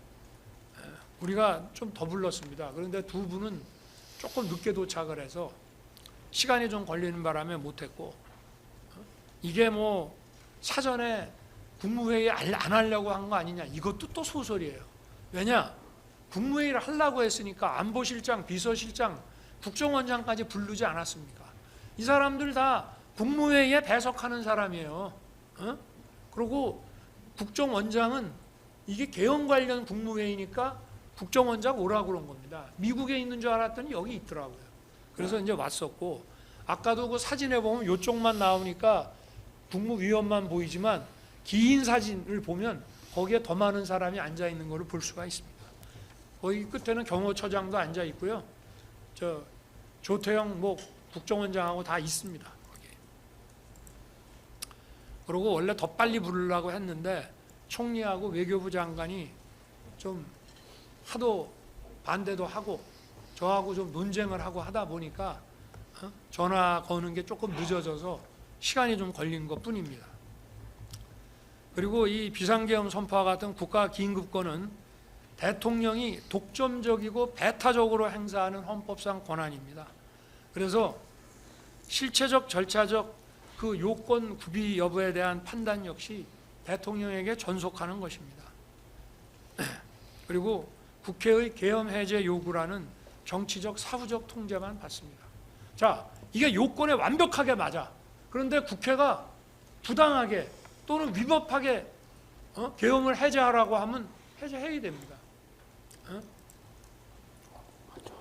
우리가 좀 더 불렀습니다. 그런데 2분은 조금 늦게 도착을 해서 시간이 좀 걸리는 바람에 못했고, 이게 사전에 국무회의 안 하려고 한 거 아니냐, 이것도 또 소설이에요. 왜냐, 국무회의를 하려고 했으니까 안보실장, 비서실장, 국정원장까지 부르지 않았습니까? 이 사람들 다 국무회의에 배석하는 사람이에요. 그리고 국정원장은 이게 계엄 관련 국무회의니까 국정원장 오라고 그런 겁니다. 미국에 있는 줄 알았더니 여기 있더라고요. 그래서 이제 왔었고, 아까도 그 사진에 보면 이쪽만 나오니까 국무위원만 보이지만 긴 사진을 보면 거기에 더 많은 사람이 앉아 있는 것을 볼 수가 있습니다. 거기 끝에는 경호처장도 앉아 있고요. 조태영 국정원장하고 다 있습니다. 거기. 그리고 원래 더 빨리 부르려고 했는데 총리하고 외교부 장관이 좀 하도 반대도 하고 저하고 좀 논쟁을 하고 하다 보니까 전화 거는 게 조금 늦어져서 시간이 좀 걸린 것 뿐입니다. 그리고 이 비상계엄 선포와 같은 국가 긴급권은 대통령이 독점적이고 배타적으로 행사하는 헌법상 권한입니다. 그래서 실체적, 절차적 그 요건 구비 여부에 대한 판단 역시 대통령에게 전속하는 것입니다. 그리고 국회의 계엄 해제 요구라는 정치적, 사후적 통제만 받습니다. 자, 이게 요건에 완벽하게 맞아. 그런데 국회가 부당하게 또는 위법하게 계엄을 해제하라고 하면 해제해야 됩니다.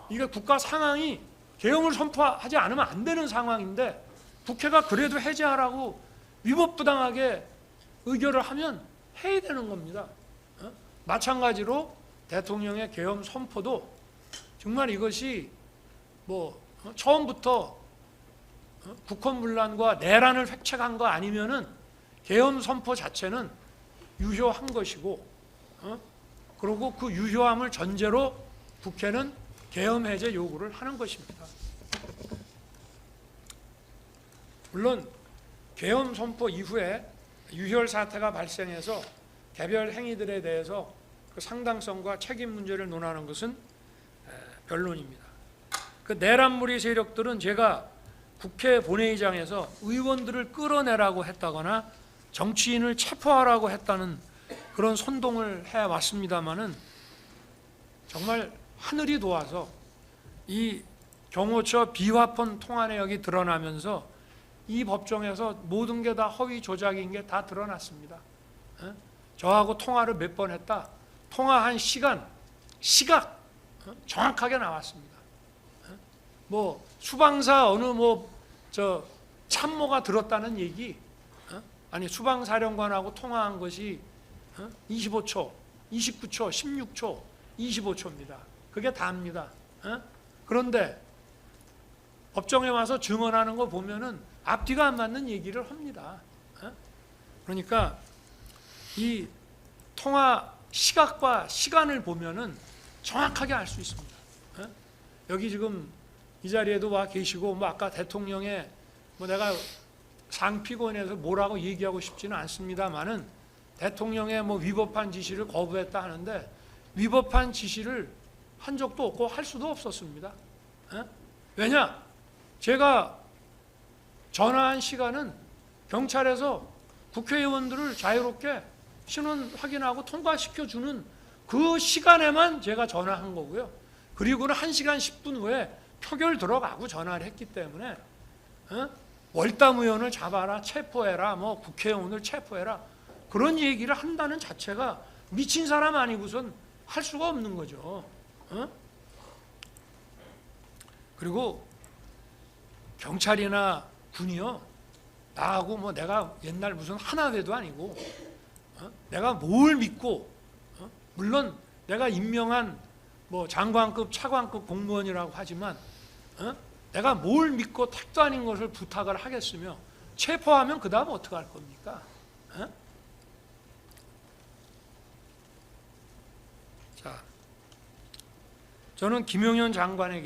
이게 국가 상황이 계엄을 선포하지 않으면 안 되는 상황인데 국회가 그래도 해제하라고 위법부당하게 의결을 하면 해야 되는 겁니다. 마찬가지로 대통령의 계엄 선포도 정말 이것이 처음부터 국헌문란과 내란을 획책한 거 아니면은 계엄 선포 자체는 유효한 것이고, 그리고 그 유효함을 전제로 국회는 계엄 해제 요구를 하는 것입니다. 물론 계엄 선포 이후에 유혈 사태가 발생해서 개별 행위들에 대해서 그 상당성과 책임 문제를 논하는 것은 변론입니다. 그 내란무리 세력들은 제가 국회 본회의장에서 의원들을 끌어내라고 했다거나 정치인을 체포하라고 했다는 그런 선동을 해 왔습니다마는 정말 하늘이 도와서 이 경호처 비화폰 통화 내역이 드러나면서 이 법정에서 모든 게 다 허위 조작인 게 다 드러났습니다. 저하고 통화를 몇 번 했다. 통화한 시간, 시각 정확하게 나왔습니다. 뭐 수방사 어느 참모가 들었다는 얘기, 아니 수방사령관하고 통화한 것이 25초, 29초, 16초, 25초입니다. 그게 다입니다. 그런데 법정에 와서 증언하는 거 보면은 앞뒤가 안 맞는 얘기를 합니다. 그러니까 이 통화 시각과 시간을 보면은 정확하게 알 수 있습니다. 여기 지금 이 자리에도 와 계시고 뭐 아까 대통령의 뭐 내가 상피고인에서 뭐라고 얘기하고 싶지는 않습니다만은 대통령의 뭐 위법한 지시를 거부했다 하는데 위법한 지시를 한 적도 없고 할 수도 없었습니다. 왜냐? 제가 전화한 시간은 경찰에서 국회의원들을 자유롭게 신원 확인하고 통과시켜주는 그 시간에만 제가 전화한 거고요. 그리고는 1시간 10분 후에 표결 들어가고 전화를 했기 때문에 월담 의원을 잡아라, 체포해라, 뭐 국회의원을 체포해라 그런 얘기를 한다는 자체가 미친 사람 아니고선 할 수가 없는 거죠. 그리고 경찰이나 군이요, 나하고 뭐 내가 옛날 무슨 하나회도 아니고 내가 뭘 믿고 물론 내가 임명한 뭐 장관급, 차관급 공무원이라고 하지만 내가 뭘 믿고 택도 아닌 것을 부탁을 하겠으며 체포하면 그 다음 어떻게 할 겁니까? 자, 저는 김용현 장관이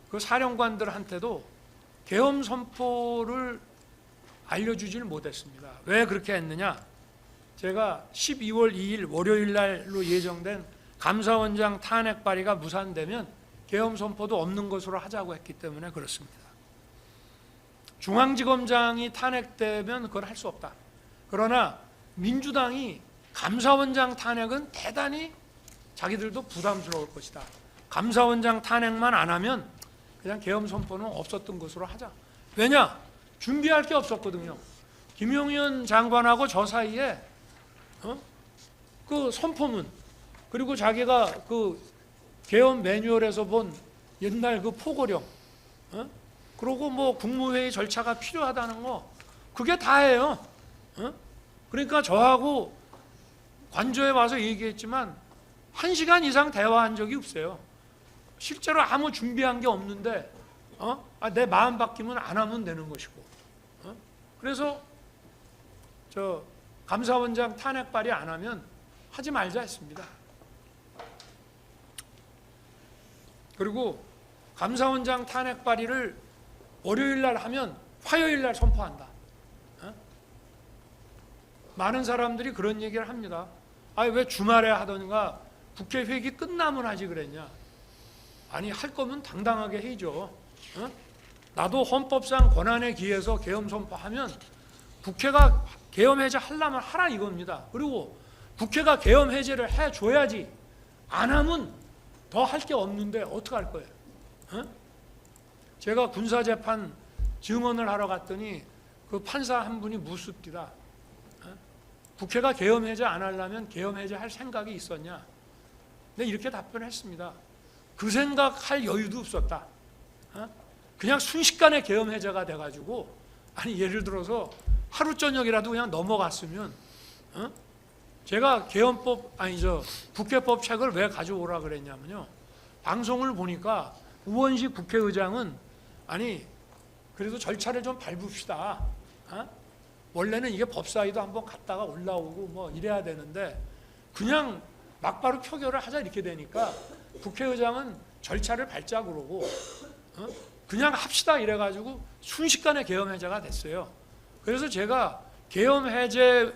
그 사령관들한테도 계엄 선포를 알려주질 못했습니다. 왜 그렇게 했느냐? 제가 12월 2일 월요일 날로 예정된 감사원장 탄핵 발의가 무산되면 계엄 선포도 없는 것으로 하자고 했기 때문에 그렇습니다. 중앙지검장이 탄핵되면 그걸 할 수 없다. 그러나 민주당이 감사원장 탄핵은 대단히 자기들도 부담스러울 것이다. 감사원장 탄핵만 안 하면 그냥 계엄 선포는 없었던 것으로 하자. 왜냐? 준비할 게 없었거든요. 김용현 장관하고 저 사이에 그 선포문 그리고 자기가 그 계엄 매뉴얼에서 본 옛날 그 포고령 그리고 뭐 국무회의 절차가 필요하다는 거 그게 다예요. 그러니까 저하고 관저에 와서 얘기했지만 1시간 이상 대화한 적이 없어요. 실제로 아무 준비한 게 없는데 내 마음 바뀌면 안 하면 되는 것이고 그래서 저 감사원장 탄핵 발의 안 하면 하지 말자 했습니다. 그리고 감사원장 탄핵 발의를 월요일 날 하면 화요일 날 선포한다. 많은 사람들이 그런 얘기를 합니다. 왜 주말에 하던가 국회 회기 끝나면 하지 그랬냐. 아니 할 거면 당당하게 해야죠. 나도 헌법상 권한에 기해서 계엄 선포하면 국회가 계엄 해제 하려면 하라 이겁니다. 그리고 국회가 계엄 해제를 해줘야지. 안 하면 더 할 게 없는데 어떻게 할 거예요? 제가 군사재판 증언을 하러 갔더니 그 판사 한 분이 묻습니다. 국회가 계엄 해제 안 하려면 계엄 해제 할 생각이 있었냐? 네, 이렇게 답변했습니다. 그 생각할 여유도 없었다. 그냥 순식간에 계엄 해제가 돼가지고 아니 예를 들어서 하루 저녁이라도 그냥 넘어갔으면 제가 계엄법 국회법 책을 왜 가져오라 그랬냐면요. 방송을 보니까 우원식 국회의장은 아니 그래도 절차를 좀 밟읍시다. 원래는 이게 법사위도 한번 갔다가 올라오고 뭐 이래야 되는데 그냥 막바로 표결을 하자 이렇게 되니까 국회의장은 절차를 밟자 그러고 그냥 합시다 이래가지고 순식간에 계엄 해제가 됐어요. 그래서 제가 계엄 해제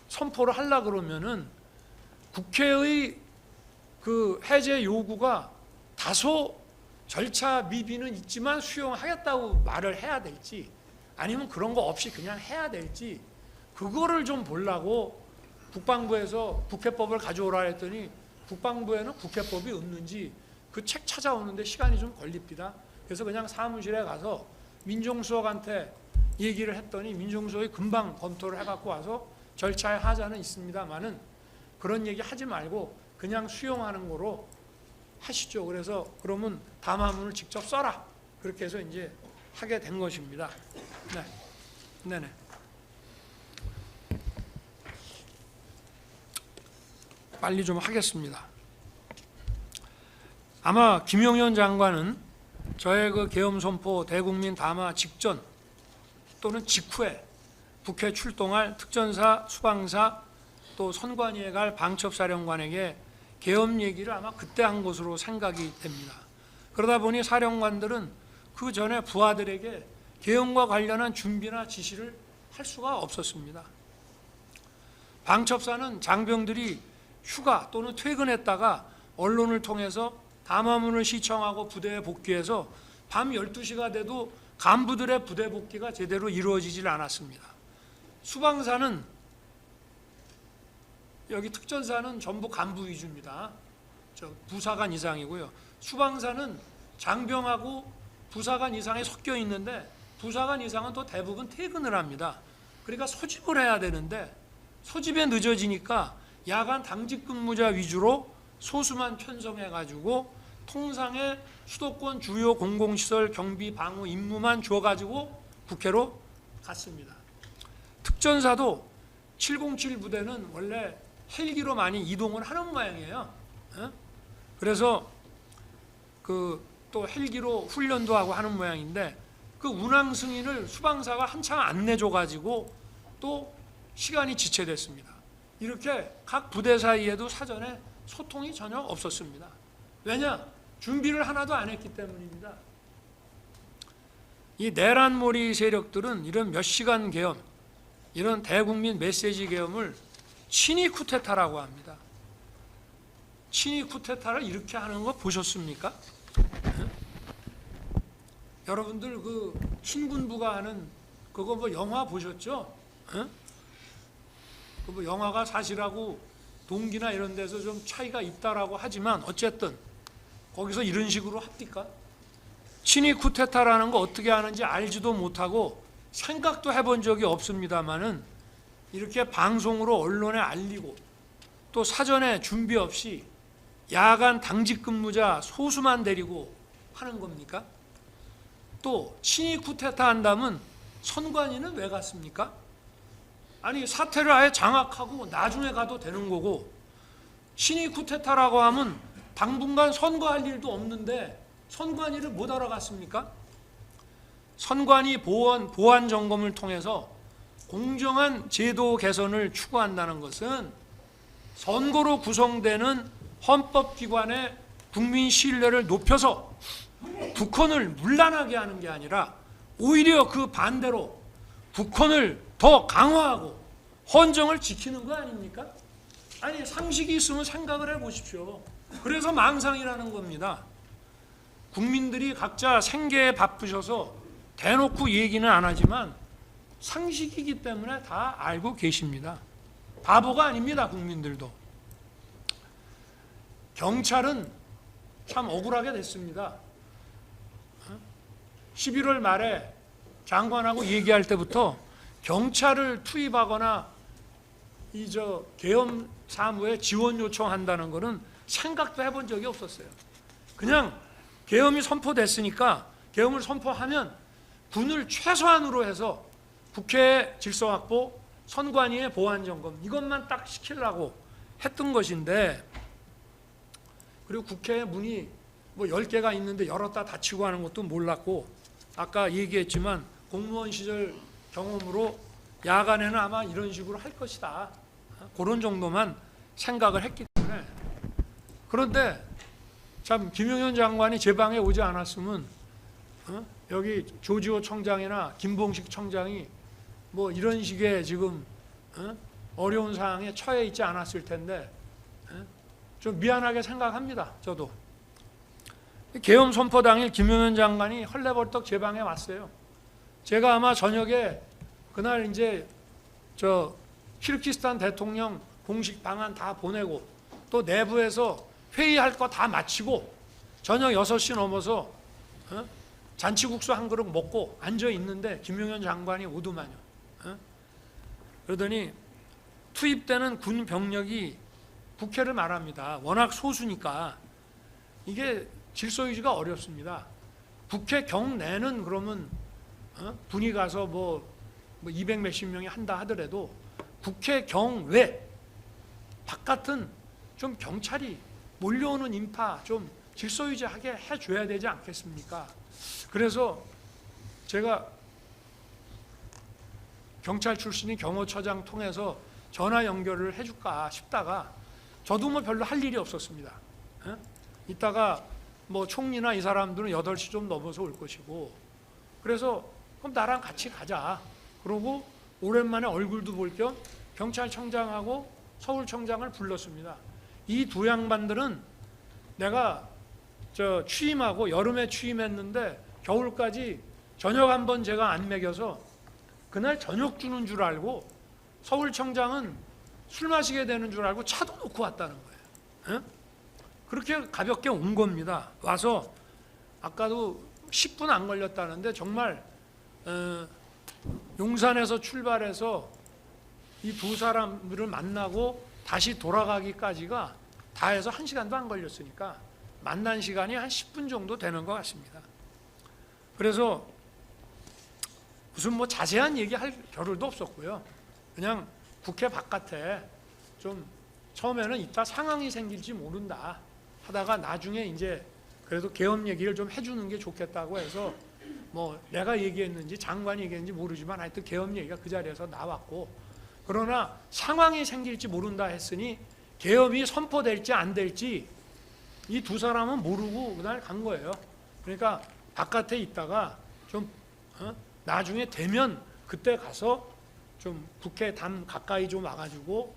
선포를 하려 그러면은 국회의 그 해제 요구가 다소 절차 미비는 있지만 수용하겠다고 말을 해야 될지 아니면 그런 거 없이 그냥 해야 될지 그거를 좀 보려고 국방부에서 국회법을 가져오라 했더니 국방부에는 국회법이 없는지 그 책 찾아오는데 시간이 좀 걸립니다. 그래서 그냥 사무실에 가서 민정수석한테 얘기를 했더니 민정수석이 금방 검토를 해갖고 와서 절차의 하자는 있습니다만은 그런 얘기 하지 말고 그냥 수용하는 거로 하시죠. 그래서 그러면 담화문을 직접 써라. 그렇게 해서 이제 하게 된 것입니다. 네, 네네. 빨리 좀 하겠습니다. 아마 김용현 장관은 저의 그 계엄 선포 대국민 담화 직전 또는 직후에 북해 출동할 특전사, 수방사 또 선관위에 갈 방첩사령관에게 계엄 얘기를 아마 그때 한 것으로 생각이 됩니다. 그러다 보니 사령관들은 그 전에 부하들에게 계엄과 관련한 준비나 지시를 할 수가 없었습니다. 방첩사는 장병들이 휴가 또는 퇴근했다가 언론을 통해서 담화문을 시청하고 부대에 복귀해서 밤 12시가 돼도 간부들의 부대 복귀가 제대로 이루어지질 않았습니다. 수방사는 여기 특전사는 전부 간부 위주입니다. 부사관 이상이고요. 수방사는 장병하고 부사관 이상이 섞여 있는데 부사관 이상은 또 대부분 퇴근을 합니다. 그러니까 소집을 해야 되는데 소집에 늦어지니까 야간 당직 근무자 위주로 소수만 편성해가지고 통상의 수도권 주요 공공시설 경비 방어 임무만 줘가지고 국회로 갔습니다. 특전사도 707 부대는 원래 헬기로 많이 이동을 하는 모양이에요. 그래서 또 헬기로 훈련도 하고 하는 모양인데 그 운항 승인을 수방사가 한창 안 내줘가지고 또 시간이 지체됐습니다. 이렇게 각 부대 사이에도 사전에 소통이 전혀 없었습니다. 왜냐? 준비를 하나도 안 했기 때문입니다. 이 내란몰이 세력들은 이런 몇 시간 계엄, 이런 대국민 메시지 계엄을 친위 쿠데타라고 합니다. 친위 쿠데타를 이렇게 하는 거 보셨습니까? 여러분들 그 신군부가 하는 그거 뭐 영화 보셨죠? 그 뭐 영화가 사실하고 동기나 이런 데서 좀 차이가 있다라고 하지만 어쨌든 거기서 이런 식으로 합니까? 친위 쿠데타라는 거 어떻게 하는지 알지도 못하고 생각도 해본 적이 없습니다만은 이렇게 방송으로 언론에 알리고 또 사전에 준비 없이 야간 당직 근무자 소수만 데리고 하는 겁니까? 또 친위 쿠데타 한다면 선관위는 왜 갔습니까? 아니 사태를 아예 장악하고 나중에 가도 되는 거고 친위 쿠데타라고 하면 당분간 선거할 일도 없는데 선관위를 못 알아갔습니까? 선관위 보안 점검을 통해서 공정한 제도 개선을 추구한다는 것은 선거로 구성되는 헌법기관의 국민 신뢰를 높여서 북한을 문란하게 하는 게 아니라 오히려 그 반대로 북한을 더 강화하고 헌정을 지키는 거 아닙니까? 아니 상식이 있으면 생각을 해보십시오. 그래서 망상이라는 겁니다. 국민들이 각자 생계에 바쁘셔서 대놓고 얘기는 안 하지만 상식이기 때문에 다 알고 계십니다. 바보가 아닙니다. 국민들도. 경찰은 참 억울하게 됐습니다. 11월 말에 장관하고 얘기할 때부터 경찰을 투입하거나 계엄 사무에 지원 요청한다는 것은 생각도 해본 적이 없었어요. 그냥 계엄이 선포됐으니까 계엄을 선포하면 군을 최소한으로 해서 국회의 질서 확보, 선관위의 보안 점검 이것만 딱 시키려고 했던 것인데 그리고 국회에 문이 뭐 10개가 있는데 열었다 닫히고 하는 것도 몰랐고 아까 얘기했지만 공무원 시절 경험으로 야간에는 아마 이런 식으로 할 것이다. 그런 정도만 생각을 했기 때문에 그런데 참 김용현 장관이 제 방에 오지 않았으면 여기 조지호 청장이나 김봉식 청장이 뭐 이런 식의 지금 어려운 상황에 처해 있지 않았을 텐데 좀 미안하게 생각합니다. 저도. 계엄 선포 당일 김용현 장관이 헐레벌떡 제 방에 왔어요. 제가 아마 저녁에 그날 이제 저 키르기스탄 대통령 공식 방안 다 보내고 또 내부에서 회의할 거 다 마치고 저녁 6시 넘어서 잔치국수 한 그릇 먹고 앉아 있는데 김용현 장관이 오더만요. 그러더니 투입되는 군 병력이 국회를 말합니다. 워낙 소수니까 이게 질서 유지가 어렵습니다. 국회 경내는 그러면 군이 가서 뭐 200 몇십 명이 한다 하더라도 국회 경외 바깥은 좀 경찰이 몰려오는 인파 좀 질서 유지하게 해줘야 되지 않겠습니까? 그래서 제가 경찰 출신인 경호처장 통해서 전화 연결을 해줄까 싶다가 저도 뭐 별로 할 일이 없었습니다. 이따가 뭐 총리나 이 사람들은 8시 좀 넘어서 올 것이고 그래서 그럼 나랑 같이 가자. 그러고 오랜만에 얼굴도 볼 겸 경찰청장하고 서울청장을 불렀습니다. 이 두 양반들은 내가 저 취임하고 여름에 취임했는데 겨울까지 저녁 한번 제가 안 먹여서 그날 저녁 주는 줄 알고 서울청장은 술 마시게 되는 줄 알고 차도 놓고 왔다는 거예요. 그렇게 가볍게 온 겁니다. 와서 아까도 10분 안 걸렸다는데 정말 용산에서 출발해서 이 두 사람들을 만나고 다시 돌아가기까지가 다 해서 1시간도 안 걸렸으니까 만난 시간이 한 10분 정도 되는 것 같습니다. 그래서 무슨 뭐 자세한 얘기할 겨를도 없었고요. 그냥 국회 바깥에 좀 처음에는 이따 상황이 생길지 모른다 하다가 나중에 이제 그래도 계엄 얘기를 좀 해주는 게 좋겠다고 해서 뭐 내가 얘기했는지 장관이 얘기했는지 모르지만 하여튼 계엄 얘기가 그 자리에서 나왔고 그러나 상황이 생길지 모른다 했으니 계엄이 선포될지 안 될지 이 두 사람은 모르고 그날 간 거예요. 그러니까 바깥에 있다가 좀 나중에 되면 그때 가서 좀 국회 담 가까이 좀 와가지고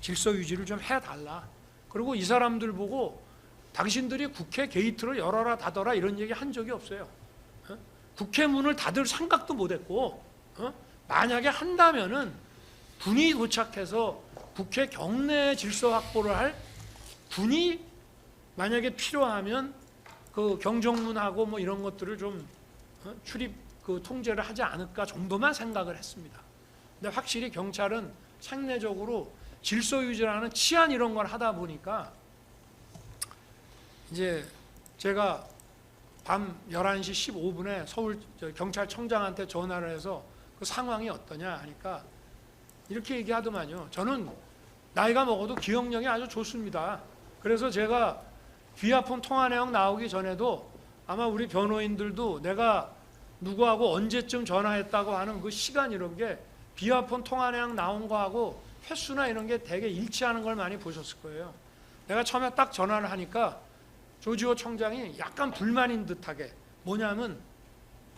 질서 유지를 좀 해달라. 그리고 이 사람들 보고 당신들이 국회 게이트를 열어라 닫아라 이런 얘기 한 적이 없어요. 국회 문을 닫을 생각도 못했고 만약에 한다면은 군이 도착해서 국회 경내 질서 확보를 할 군이 만약에 필요하면 그 경정문하고 뭐 이런 것들을 좀 출입 그 통제를 하지 않을까 정도만 생각을 했습니다. 근데 확실히 경찰은 상례적으로 질서 유지라는 치안 이런 걸 하다 보니까 이제 제가 밤 11시 15분에 서울 경찰청장한테 전화를 해서 그 상황이 어떠냐 하니까 이렇게 얘기하더만요. 저는 나이가 먹어도 기억력이 아주 좋습니다. 그래서 제가 귀하폰 통화 내용 나오기 전에도 아마 우리 변호인들도 내가 누구하고 언제쯤 전화했다고 하는 그 시간 이런 게 비화폰 통화 내용 나온 거하고 횟수나 이런 게 되게 일치하는 걸 많이 보셨을 거예요. 내가 처음에 딱 전화를 하니까 조지호 청장이 약간 불만인 듯하게 뭐냐면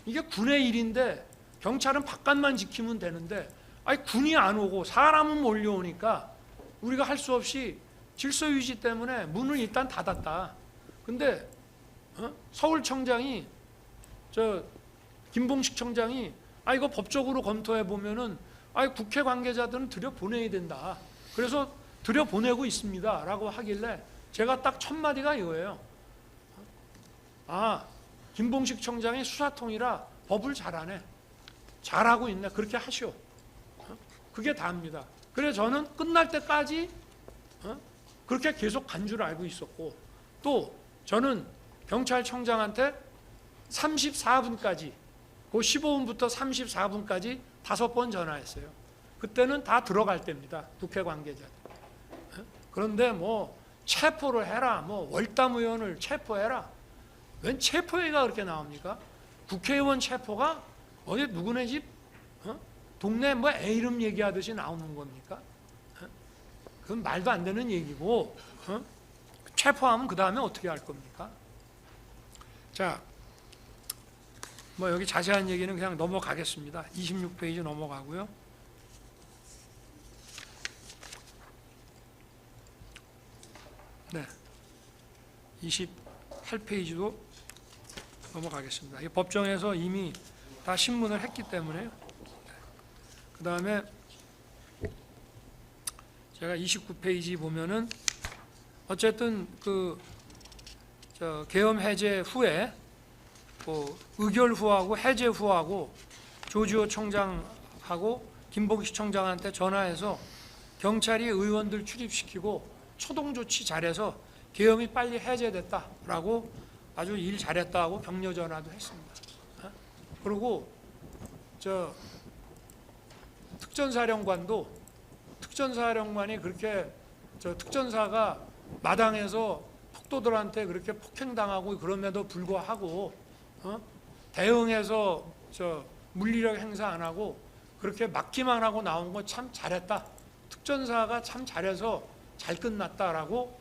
이게 군의 일인데 경찰은 바깥만 지키면 되는데 아니 군이 안 오고 사람은 몰려오니까 우리가 할 수 없이 질서 유지 때문에 문을 일단 닫았다. 근데 서울청장이 김봉식 청장이 이거 법적으로 검토해 보면은 국회 관계자들은 들여보내야 된다. 그래서 들여보내고 있습니다. 라고 하길래 제가 딱 첫 마디가 이거예요. 김봉식 청장이 수사통이라 법을 잘하네. 잘하고 있네. 그렇게 하시오. 그게 다입니다. 그래서 저는 끝날 때까지 그렇게 계속 간 줄 알고 있었고 또 저는 경찰청장한테 34분까지 그 15분부터 34분까지 5번 전화했어요. 그때는 다 들어갈 때입니다. 국회 관계자들. 그런데 뭐 체포를 해라, 뭐 월담 의원을 체포해라. 웬 체포회의가 그렇게 나옵니까? 국회의원 체포가 어디 누구네 집 동네 뭐 애 이름 얘기하듯이 나오는 겁니까? 그건 말도 안 되는 얘기고 체포하면 그 다음에 어떻게 할 겁니까? 자, 뭐 여기 자세한 얘기는 그냥 넘어가겠습니다. 26페이지 넘어가고요. 네, 28페이지도 넘어가겠습니다. 이 법정에서 이미 다 신문을 했기 때문에요. 그 다음에 제가 29페이지 보면은 어쨌든 계엄 해제 후에 의결 후하고 해제 후하고 조지호 총장하고 김봉식 총장한테 전화해서 경찰이 의원들 출입시키고 초동 조치 잘해서 계엄이 빨리 해제됐다라고 아주 일 잘했다고 격려 전화도 했습니다. 그리고 특전사령관이 그렇게 특전사가 마당에서 폭도들한테 그렇게 폭행당하고 그럼에도 불구하고 대응해서 물리력 행사 안 하고 그렇게 막기만 하고 나온 거 참 잘했다. 특전사가 참 잘해서 잘 끝났다라고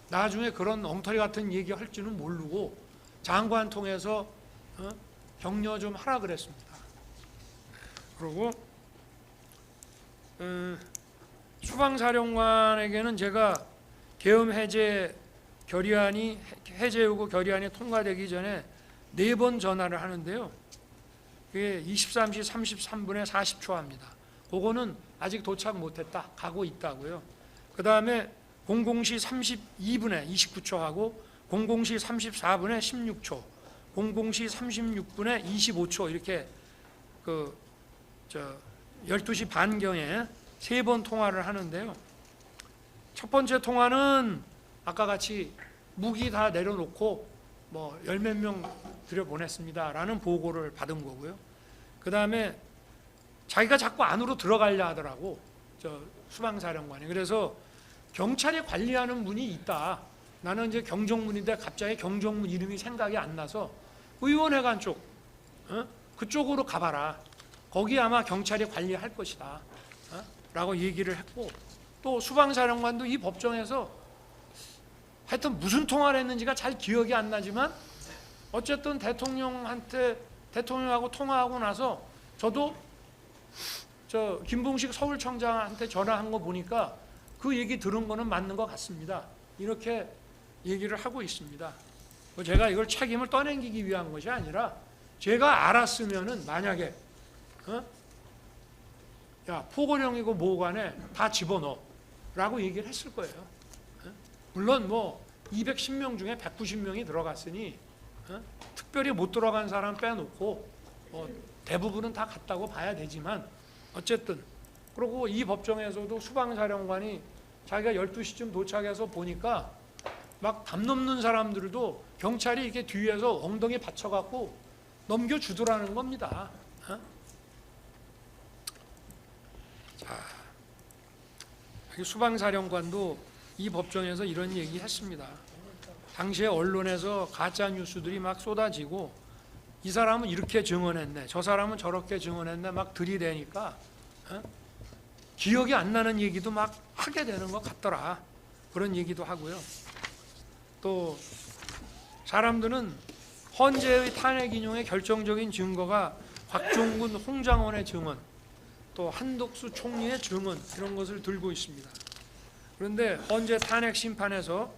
나중에 그런 엉터리 같은 얘기 할 줄은 모르고 장관 통해서 격려 좀 하라 그랬습니다. 그리고 수방사령관에게는 제가 계엄 해제 해제하고 결의안이 통과되기 전에 4번 전화를 하는데요. 그게 23시 33분에 40초 합니다. 그거는 아직 도착 못했다. 가고 있다고요. 그 다음에 00시 32분에 29초 하고 00시 34분에 16초, 00시 36분에 25초 이렇게 12시 반경에 3번 통화를 하는데요. 첫 번째 통화는 아까 같이 무기 다 내려놓고 열 몇 명 들여보냈습니다라는 보고를 받은 거고요. 그 다음에 자기가 자꾸 안으로 들어가려 하더라고, 수방사령관이. 그래서 경찰이 관리하는 문이 있다. 나는 이제 경정문인데 갑자기 경정문 이름이 생각이 안 나서 의원회관 쪽, 그쪽으로 가봐라. 거기 아마 경찰이 관리할 것이다. 라고 얘기를 했고, 또 수방사령관도 이 법정에서 하여튼 무슨 통화를 했는지가 잘 기억이 안 나지만 어쨌든 대통령하고 통화하고 나서 저도 김봉식 서울청장한테 전화한 거 보니까 그 얘기 들은 거는 맞는 것 같습니다. 이렇게 얘기를 하고 있습니다. 제가 이걸 책임을 떠넘기기 위한 것이 아니라 제가 알았으면은 만약에 야 포고령이고 뭐간에 다 집어넣어 라고 얘기를 했을 거예요. 물론 210명 중에 190명이 들어갔으니 특별히 못 들어간 사람 빼놓고 대부분은 다 갔다고 봐야 되지만 어쨌든, 그리고 이 법정에서도 수방사령관이 자기가 12시쯤 도착해서 보니까 막 담 넘는 사람들도 경찰이 이렇게 뒤에서 엉덩이 받쳐갖고 넘겨주더라는 겁니다. 자, 수방사령관도 이 법정에서 이런 얘기 했습니다. 당시에 언론에서 가짜 뉴스들이 막 쏟아지고 이 사람은 이렇게 증언했네, 저 사람은 저렇게 증언했네 막 들이대니까 기억이 안 나는 얘기도 막 하게 되는 것 같더라. 그런 얘기도 하고요. 또 사람들은 헌재의 탄핵 인용의 결정적인 증거가 곽종근, 홍장원의 증언, 또 한덕수 총리의 증언, 이런 것을 들고 있습니다. 그런데 헌재 탄핵 심판에서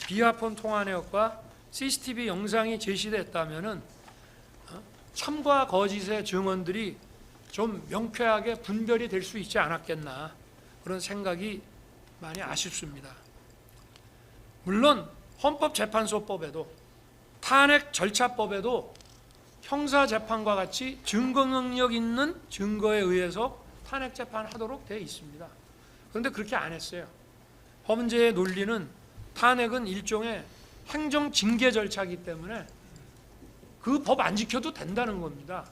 비화폰 통화 내역과 CCTV 영상이 제시됐다면은 참과 거짓의 증언들이 좀 명쾌하게 분별이 될 수 있지 않았겠나, 그런 생각이 많이 아쉽습니다. 물론 헌법재판소법에도 탄핵 절차법에도 형사재판과 같이 증거 능력 있는 증거에 의해서 탄핵 재판하도록 되어 있습니다. 그런데 그렇게 안 했어요. 헌재의 논리는 탄핵은 일종의 행정 징계 절차이기 때문에 그 법 안 지켜도 된다는 겁니다.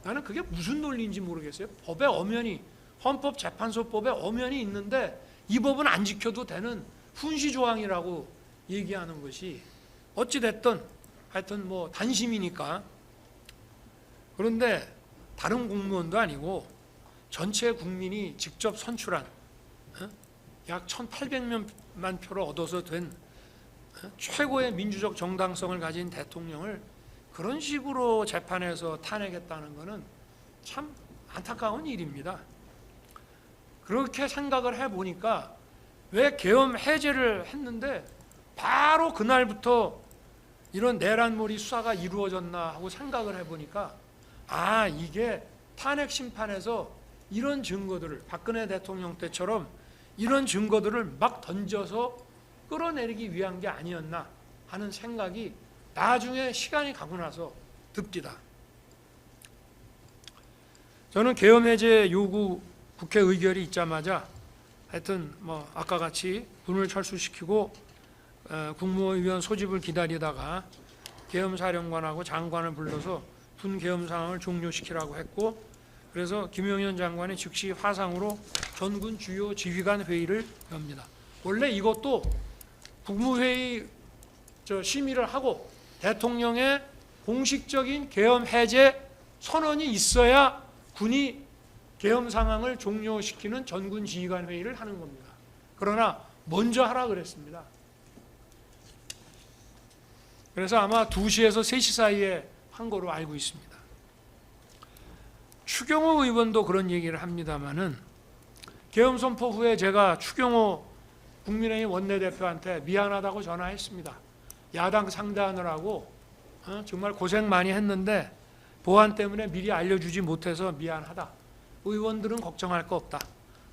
나는 그게 무슨 논리인지 모르겠어요. 법에 엄연히, 헌법재판소법에 엄연히 있는데 이 법은 안 지켜도 되는 훈시조항이라고 얘기하는 것이 어찌됐든 하여튼 단심이니까. 그런데 다른 공무원도 아니고 전체 국민이 직접 선출한 약 1,800만 표를 얻어서 된 최고의 민주적 정당성을 가진 대통령을 그런 식으로 재판에서 탄핵했다는 것은 참 안타까운 일입니다. 그렇게 생각을 해보니까 왜 계엄 해제를 했는데 바로 그날부터 이런 내란몰이 수사가 이루어졌나 하고 생각을 해보니까 이게 탄핵 심판에서 이런 증거들을 박근혜 대통령 때처럼 이런 증거들을 막 던져서 끌어내리기 위한 게 아니었나 하는 생각이 나중에 시간이 가고 나서 듭니다. 저는 계엄 해제 요구 국회 의결이 있자마자 하여튼 뭐 아까 같이 군을 철수시키고 국무위원 소집을 기다리다가 계엄사령관하고 장관을 불러서 군 계엄 상황을 종료시키라고 했고, 그래서 김용현 장관이 즉시 화상으로 전군 주요 지휘관 회의를 엽니다. 원래 이것도 국무회의 심의를 하고 대통령의 공식적인 계엄 해제 선언이 있어야 군이 계엄 상황을 종료시키는 전군 지휘관 회의를 하는 겁니다. 그러나 먼저 하라 그랬습니다. 그래서 아마 2시에서 3시 사이에 한 거로 알고 있습니다. 추경호 의원도 그런 얘기를 합니다마는 계엄 선포 후에 제가 추경호 국민의힘 원내대표한테 미안하다고 전화했습니다. 야당 상대하느라고 정말 고생 많이 했는데 보안 때문에 미리 알려주지 못해서 미안하다. 의원들은 걱정할 거 없다.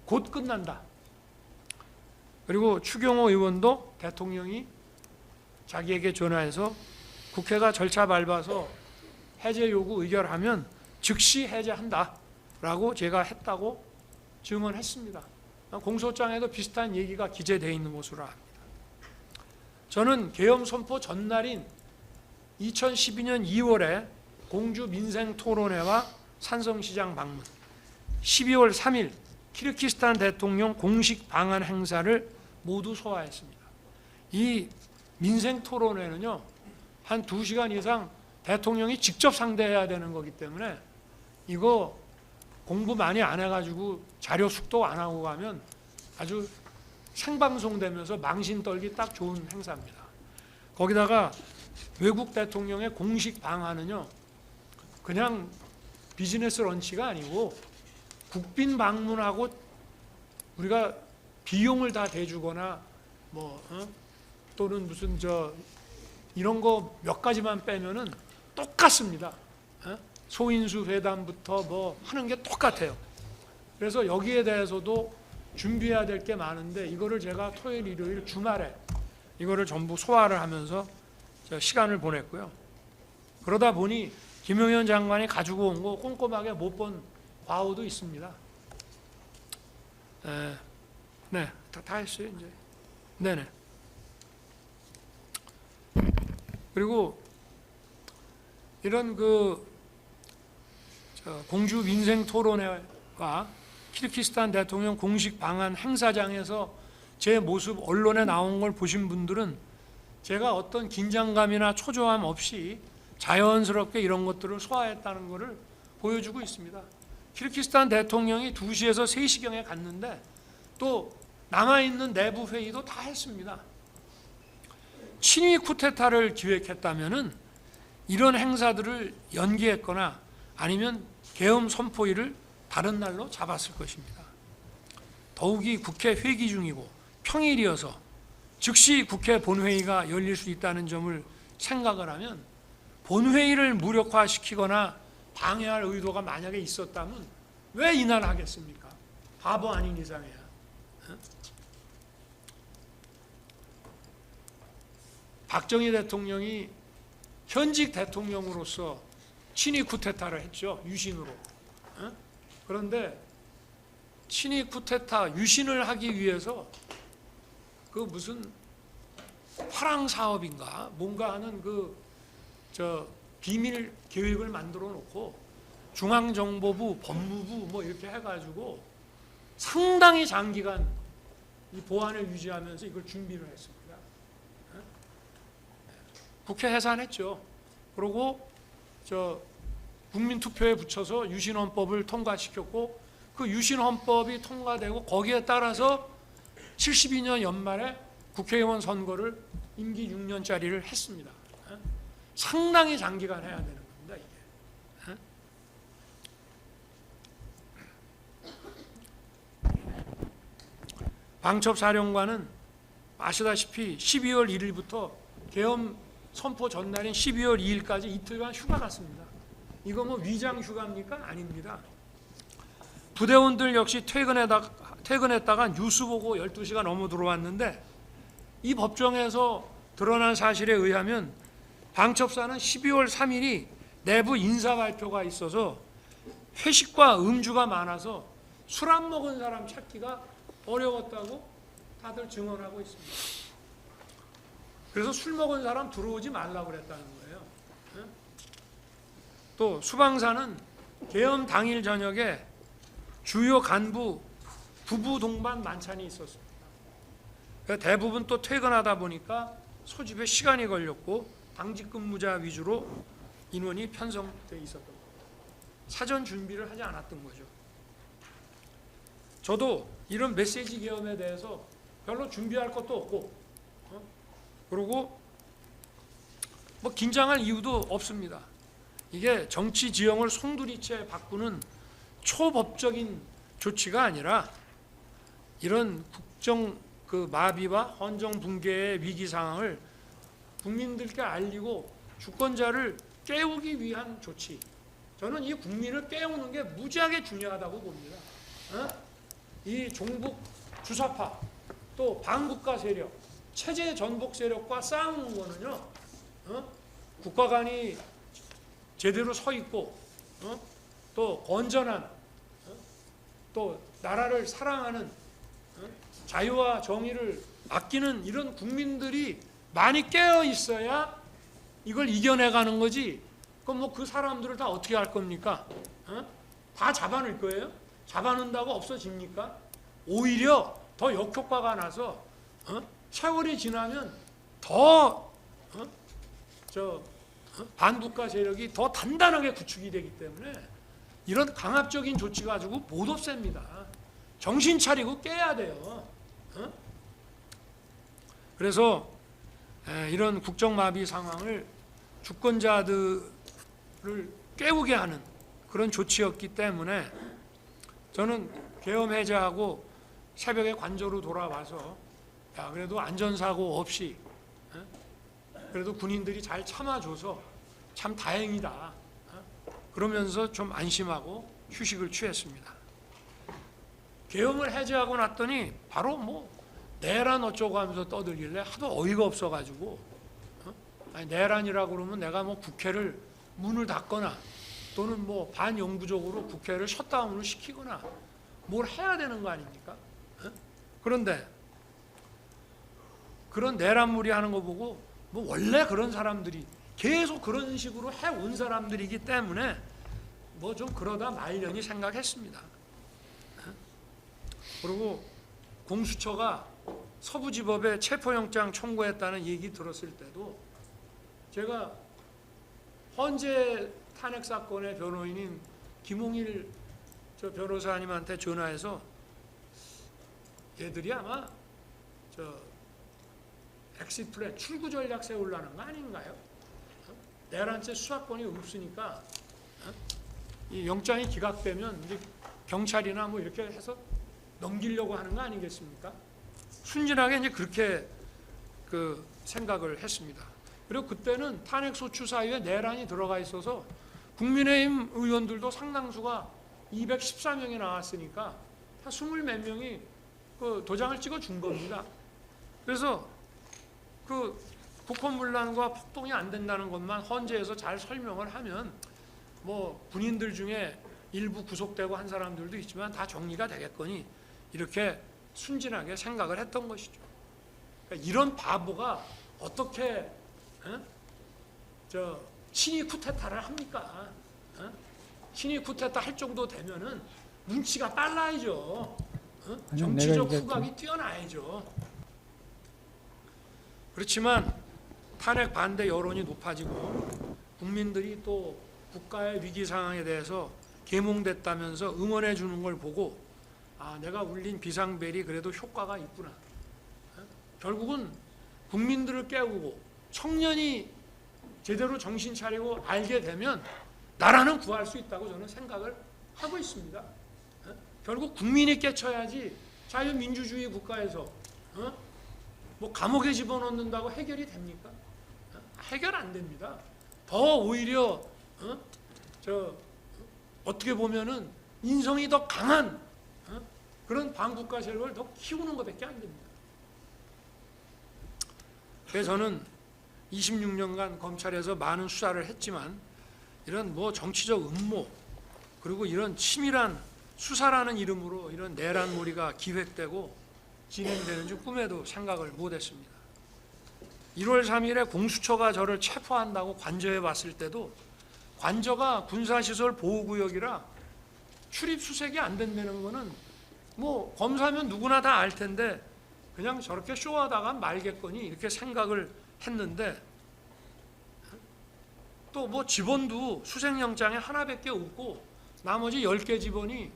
곧 끝난다. 그리고 추경호 의원도 대통령이 자기에게 전화해서 국회가 절차 밟아서 해제 요구 의결하면 즉시 해제한다라고 제가 했다고 증언했습니다. 공소장에도 비슷한 얘기가 기재되어 있는 것으로 압니다. 저는 계엄 선포 전날인 2012년 2월에 공주 민생토론회와 산성시장 방문, 12월 3일 키르기스탄 대통령 공식 방한 행사를 모두 소화했습니다. 이 민생토론회는요, 한 2시간 이상 대통령이 직접 상대해야 되는 거기 때문에 이거 공부 많이 안 해가지고 자료 숙도 안 하고 가면 아주 생방송되면서 망신 떨기 딱 좋은 행사입니다. 거기다가 외국 대통령의 공식 방한은요, 그냥 비즈니스 런치가 아니고 국빈 방문하고 우리가 비용을 다 대주거나 또는 무슨 이런 거 몇 가지만 빼면은 똑같습니다. 소인수 회담부터 뭐 하는 게 똑같아요. 그래서 여기에 대해서도 준비해야 될 게 많은데 이거를 제가 토요일, 일요일, 주말에 이거를 전부 소화를 하면서 시간을 보냈고요. 그러다 보니 김용현 장관이 가지고 온 거 꼼꼼하게 못 본 과오도 있습니다. 네, 다 했어요 이제. 네네. 그리고 이런 공주 민생 토론회와 키르기스탄 대통령 공식 방한 행사장에서 제 모습 언론에 나온 걸 보신 분들은 제가 어떤 긴장감이나 초조함 없이 자연스럽게 이런 것들을 소화했다는 것을 보여주고 있습니다. 키르기스탄 대통령이 2시에서 3시경에 갔는데 또 남아있는 내부 회의도 다 했습니다. 친위 쿠데타를 기획했다면은 이런 행사들을 연기했거나 아니면 계엄 선포일을 다른 날로 잡았을 것입니다. 더욱이 국회 회기 중이고 평일이어서 즉시 국회 본회의가 열릴 수 있다는 점을 생각을 하면 본회의를 무력화시키거나 방해할 의도가 만약에 있었다면 왜 이날 하겠습니까? 바보 아닌 이상이야. 박정희 대통령이 현직 대통령으로서 친위 쿠데타를 했죠. 유신으로. 그런데 친위 쿠데타 유신을 하기 위해서 그 무슨 화랑 사업인가 뭔가 하는 비밀 계획을 만들어 놓고 중앙정보부, 법무부 뭐 이렇게 해가지고 상당히 장기간 이 보안을 유지하면서 이걸 준비를 했습니다. 국회 해산했죠. 그리고 국민투표에 붙여서 유신헌법을 통과시켰고 그 유신헌법이 통과되고 거기에 따라서 72년 연말에 국회의원 선거를 임기 6년짜리를 했습니다. 상당히 장기간 해야 되는 겁니다. 이게. 방첩사령관은 아시다시피 12월 1일부터 계엄 선포 전날인 12월 2일까지 이틀간 휴가 갔습니다. 이거 뭐 위장 휴가입니까? 아닙니다. 부대원들 역시 퇴근했다가 뉴스 보고 12시가 넘어 들어왔는데 이 법정에서 드러난 사실에 의하면 방첩사는 12월 3일이 내부 인사 발표가 있어서 회식과 음주가 많아서 술 안 먹은 사람 찾기가 어려웠다고 다들 증언하고 있습니다. 그래서 술 먹은 사람 들어오지 말라고 그랬다는 거예요. 또 수방사는 계엄 당일 저녁에 주요 간부 부부 동반 만찬이 있었습니다. 대부분 또 퇴근하다 보니까 소집에 시간이 걸렸고 당직 근무자 위주로 인원이 편성돼 있었던 거예요. 사전 준비를 하지 않았던 거죠. 저도 이런 메시지 계엄에 대해서 별로 준비할 것도 없고, 그리고 뭐 긴장할 이유도 없습니다. 이게 정치 지형을 송두리째 바꾸는 초법적인 조치가 아니라 이런 국정 마비와 헌정 붕괴의 위기 상황을 국민들께 알리고 주권자를 깨우기 위한 조치. 저는 이 국민을 깨우는 게 무지하게 중요하다고 봅니다. 이 종북 주사파 또 반국가 세력, 체제 전복 세력과 싸우는 거는요, 국가관이 제대로 서 있고, 또 건전한, 또 나라를 사랑하는, 자유와 정의를 아끼는 이런 국민들이 많이 깨어 있어야 이걸 이겨내가는 거지. 그럼 뭐 그 사람들을 다 어떻게 할 겁니까? 다 잡아낼 거예요? 잡아낸다고 없어집니까? 오히려 더 역효과가 나서 세월이 지나면 더 반국가 세력이 더 단단하게 구축이 되기 때문에 이런 강압적인 조치 가지고 못 없앱니다. 정신 차리고 깨야 돼요. 그래서 이런 국정마비 상황을 주권자들을 깨우게 하는 그런 조치였기 때문에 저는 계엄 해제하고 새벽에 관저로 돌아와서 야, 그래도 안전사고 없이 그래도 군인들이 잘 참아줘서 참 다행이다. 그러면서 좀 안심하고 휴식을 취했습니다. 계엄을 해제하고 났더니 바로 뭐 내란 어쩌고 하면서 떠들길래 하도 어이가 없어가지고 아니, 내란이라고 그러면 내가 뭐 국회를 문을 닫거나 또는 뭐 반영구적으로 국회를 셧다운을 시키거나 뭘 해야 되는 거 아닙니까? 그런데 그런 내란무리 하는 거 보고 뭐 원래 그런 사람들이 계속 그런 식으로 해온 사람들이기 때문에 뭐 좀 그러다 말려니 생각했습니다. 그리고 공수처가 서부지법에 체포영장 청구했다는 얘기 들었을 때도 제가 헌재 탄핵 사건의 변호인인 김홍일 저 변호사님한테 전화해서 얘들이 아마 엑시트 플랜 출구 전략 세우려는 거 아닌가요? 내란죄 수사권이 없으니까 이 영장이 기각되면 이제 경찰이나 뭐 이렇게 해서 넘기려고 하는 거 아니겠습니까? 순진하게 이제 그렇게 생각을 했습니다. 그리고 그때는 탄핵 소추 사유에 내란이 들어가 있어서 국민의힘 의원들도 상당수가 214명이 나왔으니까 한 20몇 명이 그 도장을 찍어 준 겁니다. 그래서 그 국헌문란과 폭동이 안 된다는 것만 헌재에서 잘 설명을 하면 뭐 군인들 중에 일부 구속되고 한 사람들도 있지만 다 정리가 되겠거니 이렇게 순진하게 생각을 했던 것이죠. 그러니까 이런 바보가 어떻게 친위 쿠데타를 합니까? 친위 쿠데타 할 정도 되면은 눈치가 빨라야죠. 정치적 후각이 뛰어나야죠. 그렇지만 탄핵 반대 여론이 높아지고 국민들이 또 국가의 위기 상황에 대해서 계몽됐다면서 응원해 주는 걸 보고 아, 내가 울린 비상벨이 그래도 효과가 있구나. 결국은 국민들을 깨우고 청년이 제대로 정신 차리고 알게 되면 나라는 구할 수 있다고 저는 생각을 하고 있습니다. 결국 국민이 깨쳐야지 자유민주주의 국가에서 뭐 감옥에 집어넣는다고 해결이 됩니까? 해결 안 됩니다. 더 오히려 어떻게 보면은 인성이 더 강한 그런 반국가 세력을 더 키우는 것밖에 안 됩니다. 그래서 저는 26년간 검찰에서 많은 수사를 했지만 이런 뭐 정치적 음모 그리고 이런 치밀한 수사라는 이름으로 이런 내란몰이가 기획되고 진행되는 줄 꿈에도 생각을 못했습니다. 1월 3일에 공수처가 저를 체포한다고 관저에 봤을 때도 관저가 군사시설 보호구역이라 출입 수색이 안 된다는 거는 뭐 검사면 누구나 다 알 텐데 그냥 저렇게 쇼하다가 말겠거니 이렇게 생각을 했는데 또 뭐 집원도 수색영장에 하나밖에 없고 나머지 10개 집원이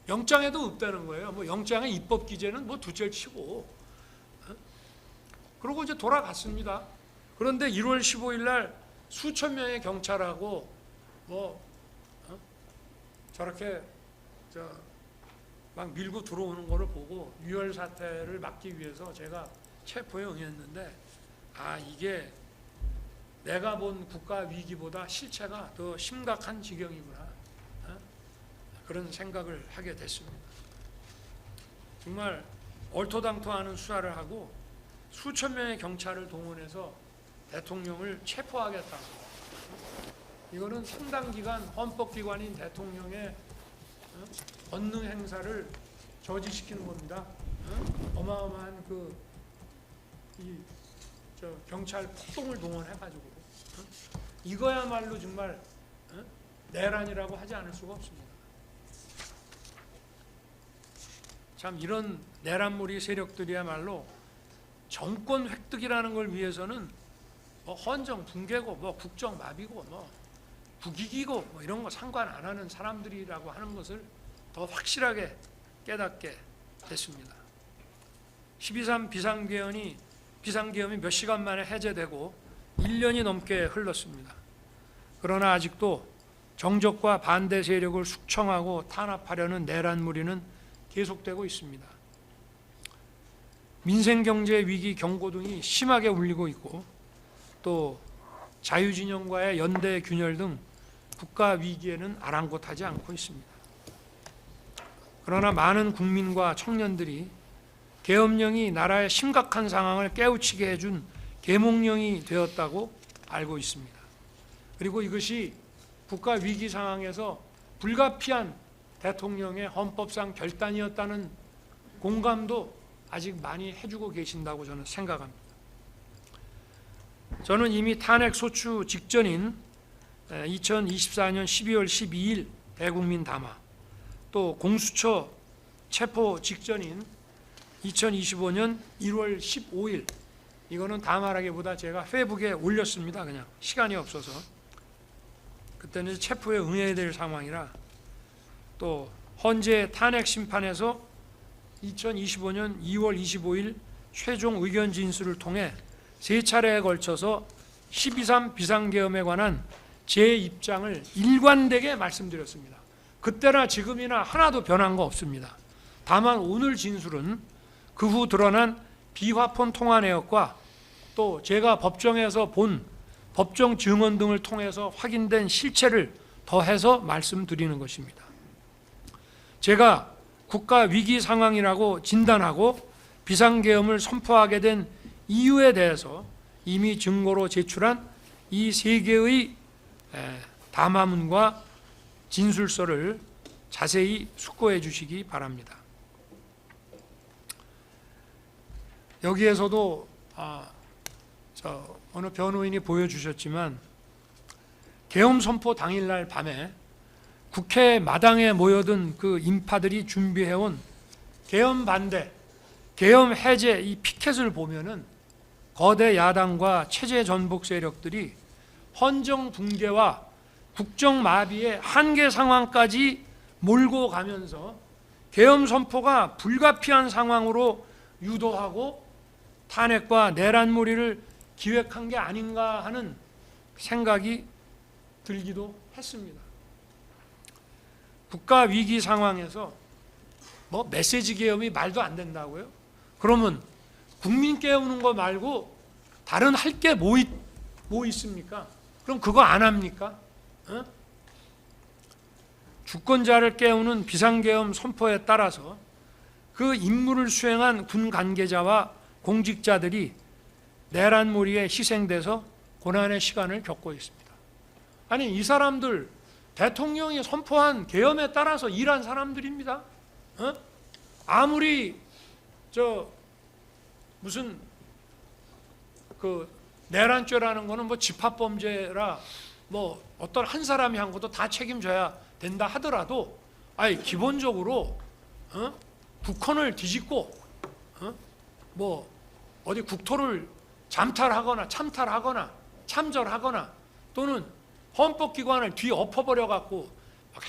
영장에도 없다는 거예요. 뭐 영장의 입법 기재는 뭐 둘째를 치고 그러고 이제 돌아갔습니다. 그런데 1월 15일 날 수천 명의 경찰하고 저렇게 막 밀고 들어오는 거를 보고 유혈 사태를 막기 위해서 제가 체포에 응했는데 이게 내가 본 국가 위기보다 실체가 더 심각한 지경이구나 그런 생각을 하게 됐습니다. 정말 얼토당토하는 수사를 하고 수천 명의 경찰을 동원해서 대통령을 체포하겠다. 이거는 상당 기간 헌법기관인 대통령의 권능 행사를 저지시키는 겁니다. 어마어마한 경찰 폭동을 동원해가지고 이거야말로 정말 내란이라고 하지 않을 수가 없습니다. 참 이런 내란몰이 세력들이야말로 정권 획득이라는 걸 위해서는 뭐 헌정 붕괴고 뭐 국정 마비고 뭐 국익이고 뭐 이런 거 상관 안 하는 사람들이라고 하는 것을 더 확실하게 깨닫게 됐습니다. 12.3 비상계엄이 몇 시간 만에 해제되고 1년이 넘게 흘렀습니다. 그러나 아직도 정적과 반대 세력을 숙청하고 탄압하려는 내란무리는 계속되고 있습니다. 민생경제 위기 경고등이 심하게 울리고 있고 또 자유진영과의 연대 균열 등 국가 위기에는 아랑곳하지 않고 있습니다. 그러나 많은 국민과 청년들이 계엄령이 나라의 심각한 상황을 깨우치게 해준 계몽령이 되었다고 알고 있습니다. 그리고 이것이 국가 위기 상황에서 불가피한 대통령의 헌법상 결단이었다는 공감도 아직 많이 해주고 계신다고 저는 생각합니다. 저는 이미 탄핵 소추 직전인 2024년 12월 12일 대국민 담화, 또 공수처 체포 직전인 2025년 1월 15일, 이거는 담화라기보다 제가 페이북에 올렸습니다. 그냥 시간이 없어서. 그때는 체포에 응해야 될 상황이라. 또 헌재 탄핵 심판에서 2025년 2월 25일 최종 의견 진술을 통해 3차례에 걸쳐서 12.3 비상계엄에 관한 제 입장을 일관되게 말씀드렸습니다. 그때나 지금이나 하나도 변한 거 없습니다. 다만 오늘 진술은 그 후 드러난 비화폰 통화 내역과 또 제가 법정에서 본 법정 증언 등을 통해서 확인된 실체를 더해서 말씀드리는 것입니다. 제가 국가 위기 상황이라고 진단하고 비상계엄을 선포하게 된 이유에 대해서 이미 증거로 제출한 이 3개의 담화문과 진술서를 자세히 숙고해 주시기 바랍니다. 여기에서도 어느 변호인이 보여주셨지만 계엄 선포 당일날 밤에 국회 마당에 모여든 그 인파들이 준비해온 계엄 반대, 계엄 해제 이 피켓을 보면은 거대 야당과 체제 전복 세력들이 헌정 붕괴와 국정 마비의 한계 상황까지 몰고 가면서 계엄 선포가 불가피한 상황으로 유도하고 탄핵과 내란몰이를 기획한 게 아닌가 하는 생각이 들기도 했습니다. 국가 위기 상황에서 뭐 메시지 계엄이 말도 안 된다고요? 그러면 국민 깨우는 거 말고 다른 할 게 뭐 있습니까? 그럼 그거 안 합니까? 주권자를 깨우는 비상계엄 선포에 따라서 그 임무를 수행한 군 관계자와 공직자들이 내란몰이에 희생돼서 고난의 시간을 겪고 있습니다. 아니, 이 사람들 대통령이 선포한 계엄에 따라서 일한 사람들입니다. 아무리 무슨 그 내란죄라는 거는 뭐 집합범죄라 뭐 어떤 한 사람이 한 것도 다 책임져야 된다 하더라도, 아니 기본적으로 국헌을 뒤집고 뭐 어디 국토를 잠탈하거나 참탈하거나 참절하거나 또는 헌법기관을 뒤엎어버려 갖고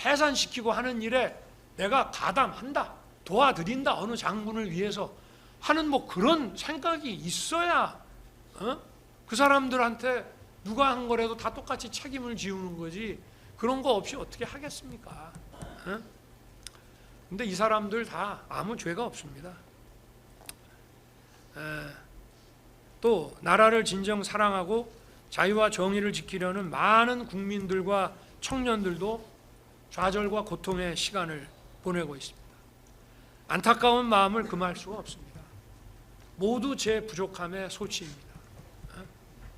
해산시키고 하는 일에 내가 가담한다, 도와드린다, 어느 장군을 위해서 하는 뭐 그런 생각이 있어야 그 사람들한테 누가 한 거라도 다 똑같이 책임을 지우는 거지, 그런 거 없이 어떻게 하겠습니까? 근데 이 사람들 다 아무 죄가 없습니다. 또 나라를 진정 사랑하고 자유와 정의를 지키려는 많은 국민들과 청년들도 좌절과 고통의 시간을 보내고 있습니다. 안타까운 마음을 금할 수가 없습니다. 모두 제 부족함의 소치입니다.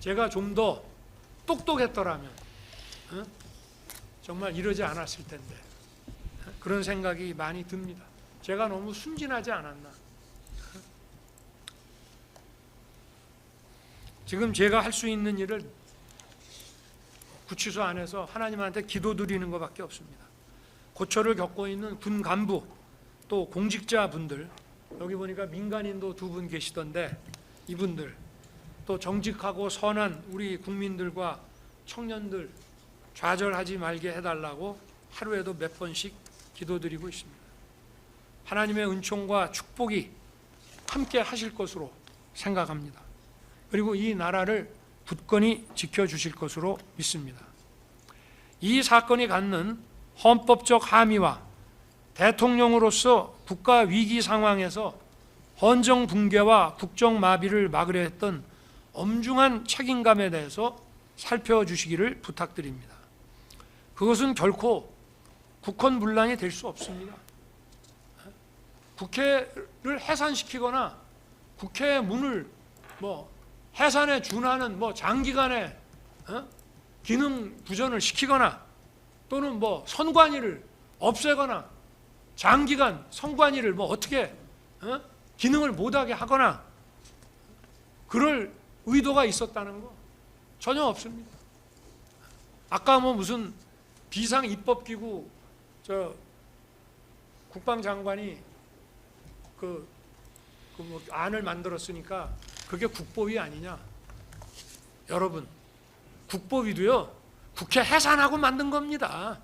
제가 좀 더 똑똑했더라면 정말 이러지 않았을 텐데, 그런 생각이 많이 듭니다. 제가 너무 순진하지 않았나. 지금 제가 할 수 있는 일을 구치소 안에서 하나님한테 기도드리는 것밖에 없습니다. 고초를 겪고 있는 군 간부, 또 공직자분들, 여기 보니까 민간인도 2분 계시던데 이분들, 또 정직하고 선한 우리 국민들과 청년들 좌절하지 말게 해달라고 하루에도 몇 번씩 기도드리고 있습니다. 하나님의 은총과 축복이 함께 하실 것으로 생각합니다. 그리고 이 나라를 굳건히 지켜주실 것으로 믿습니다. 이 사건이 갖는 헌법적 함의와 대통령으로서 국가 위기 상황에서 헌정 붕괴와 국정 마비를 막으려 했던 엄중한 책임감에 대해서 살펴주시기를 부탁드립니다. 그것은 결코 국헌문란이 될 수 없습니다. 국회를 해산시키거나 국회의 문을 해산에 준하는 장기간의 기능 부전을 시키거나 또는 선관위를 없애거나 장기간 선관위를 어떻게 기능을 못하게 하거나 그럴 의도가 있었다는 거 전혀 없습니다. 아까 무슨 비상 입법기구 국방장관이 안을 만들었으니까 그게 국보위 아니냐? 여러분, 국보위도요 국회 해산하고 만든 겁니다.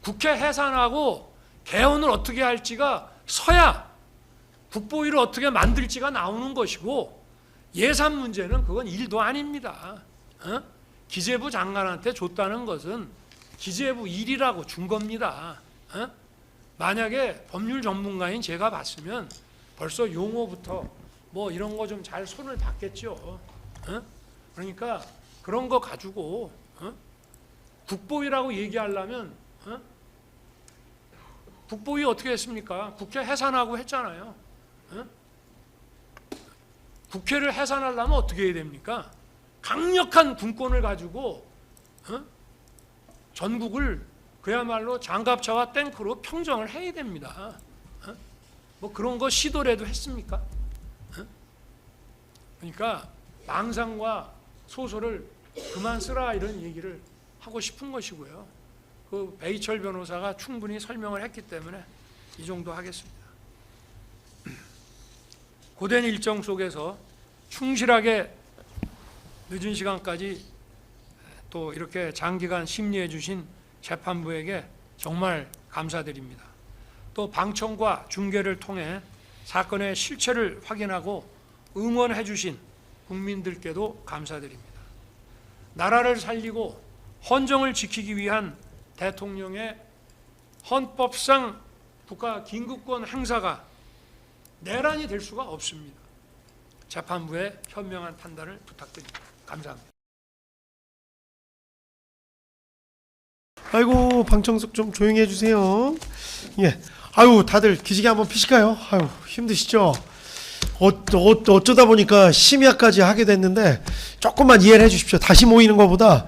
국회 해산하고 개헌을 어떻게 할지가 서야 국보위를 어떻게 만들지가 나오는 것이고, 예산 문제는 그건 일도 아닙니다. 기재부 장관한테 줬다는 것은 기재부 일이라고 준 겁니다. 만약에 법률 전문가인 제가 봤으면 벌써 용어부터 이런 거 좀 잘 손을 봤겠죠. 그러니까 그런 거 가지고 국보위라고 얘기하려면 국보위 어떻게 했습니까? 국회 해산하고 했잖아요. 국회를 해산하려면 어떻게 해야 됩니까? 강력한 군권을 가지고 전국을 그야말로 장갑차와 탱크로 평정을 해야 됩니다. 그런 거 시도라도 했습니까? 그러니까 망상과 소설을 그만 쓰라, 이런 얘기를 하고 싶은 것이고요. 그 배희철 변호사가 충분히 설명을 했기 때문에 이 정도 하겠습니다. 고된 일정 속에서 충실하게 늦은 시간까지 또 이렇게 장기간 심리해 주신 재판부에게 정말 감사드립니다. 또 방청과 중계를 통해 사건의 실체를 확인하고 응원해 주신 국민들께도 감사드립니다. 나라를 살리고 헌정을 지키기 위한 대통령의 헌법상 국가 긴급권 행사가 내란이 될 수가 없습니다. 재판부의 현명한 판단을 부탁드립니다. 감사합니다. 아이고 방청석 좀 조용히 해주세요. 예. 아유 다들 기지개 한번 피실까요? 아유 힘드시죠? 어쩌다 보니까 심야까지 하게 됐는데 조금만 이해를 해주십시오. 다시 모이는 것보다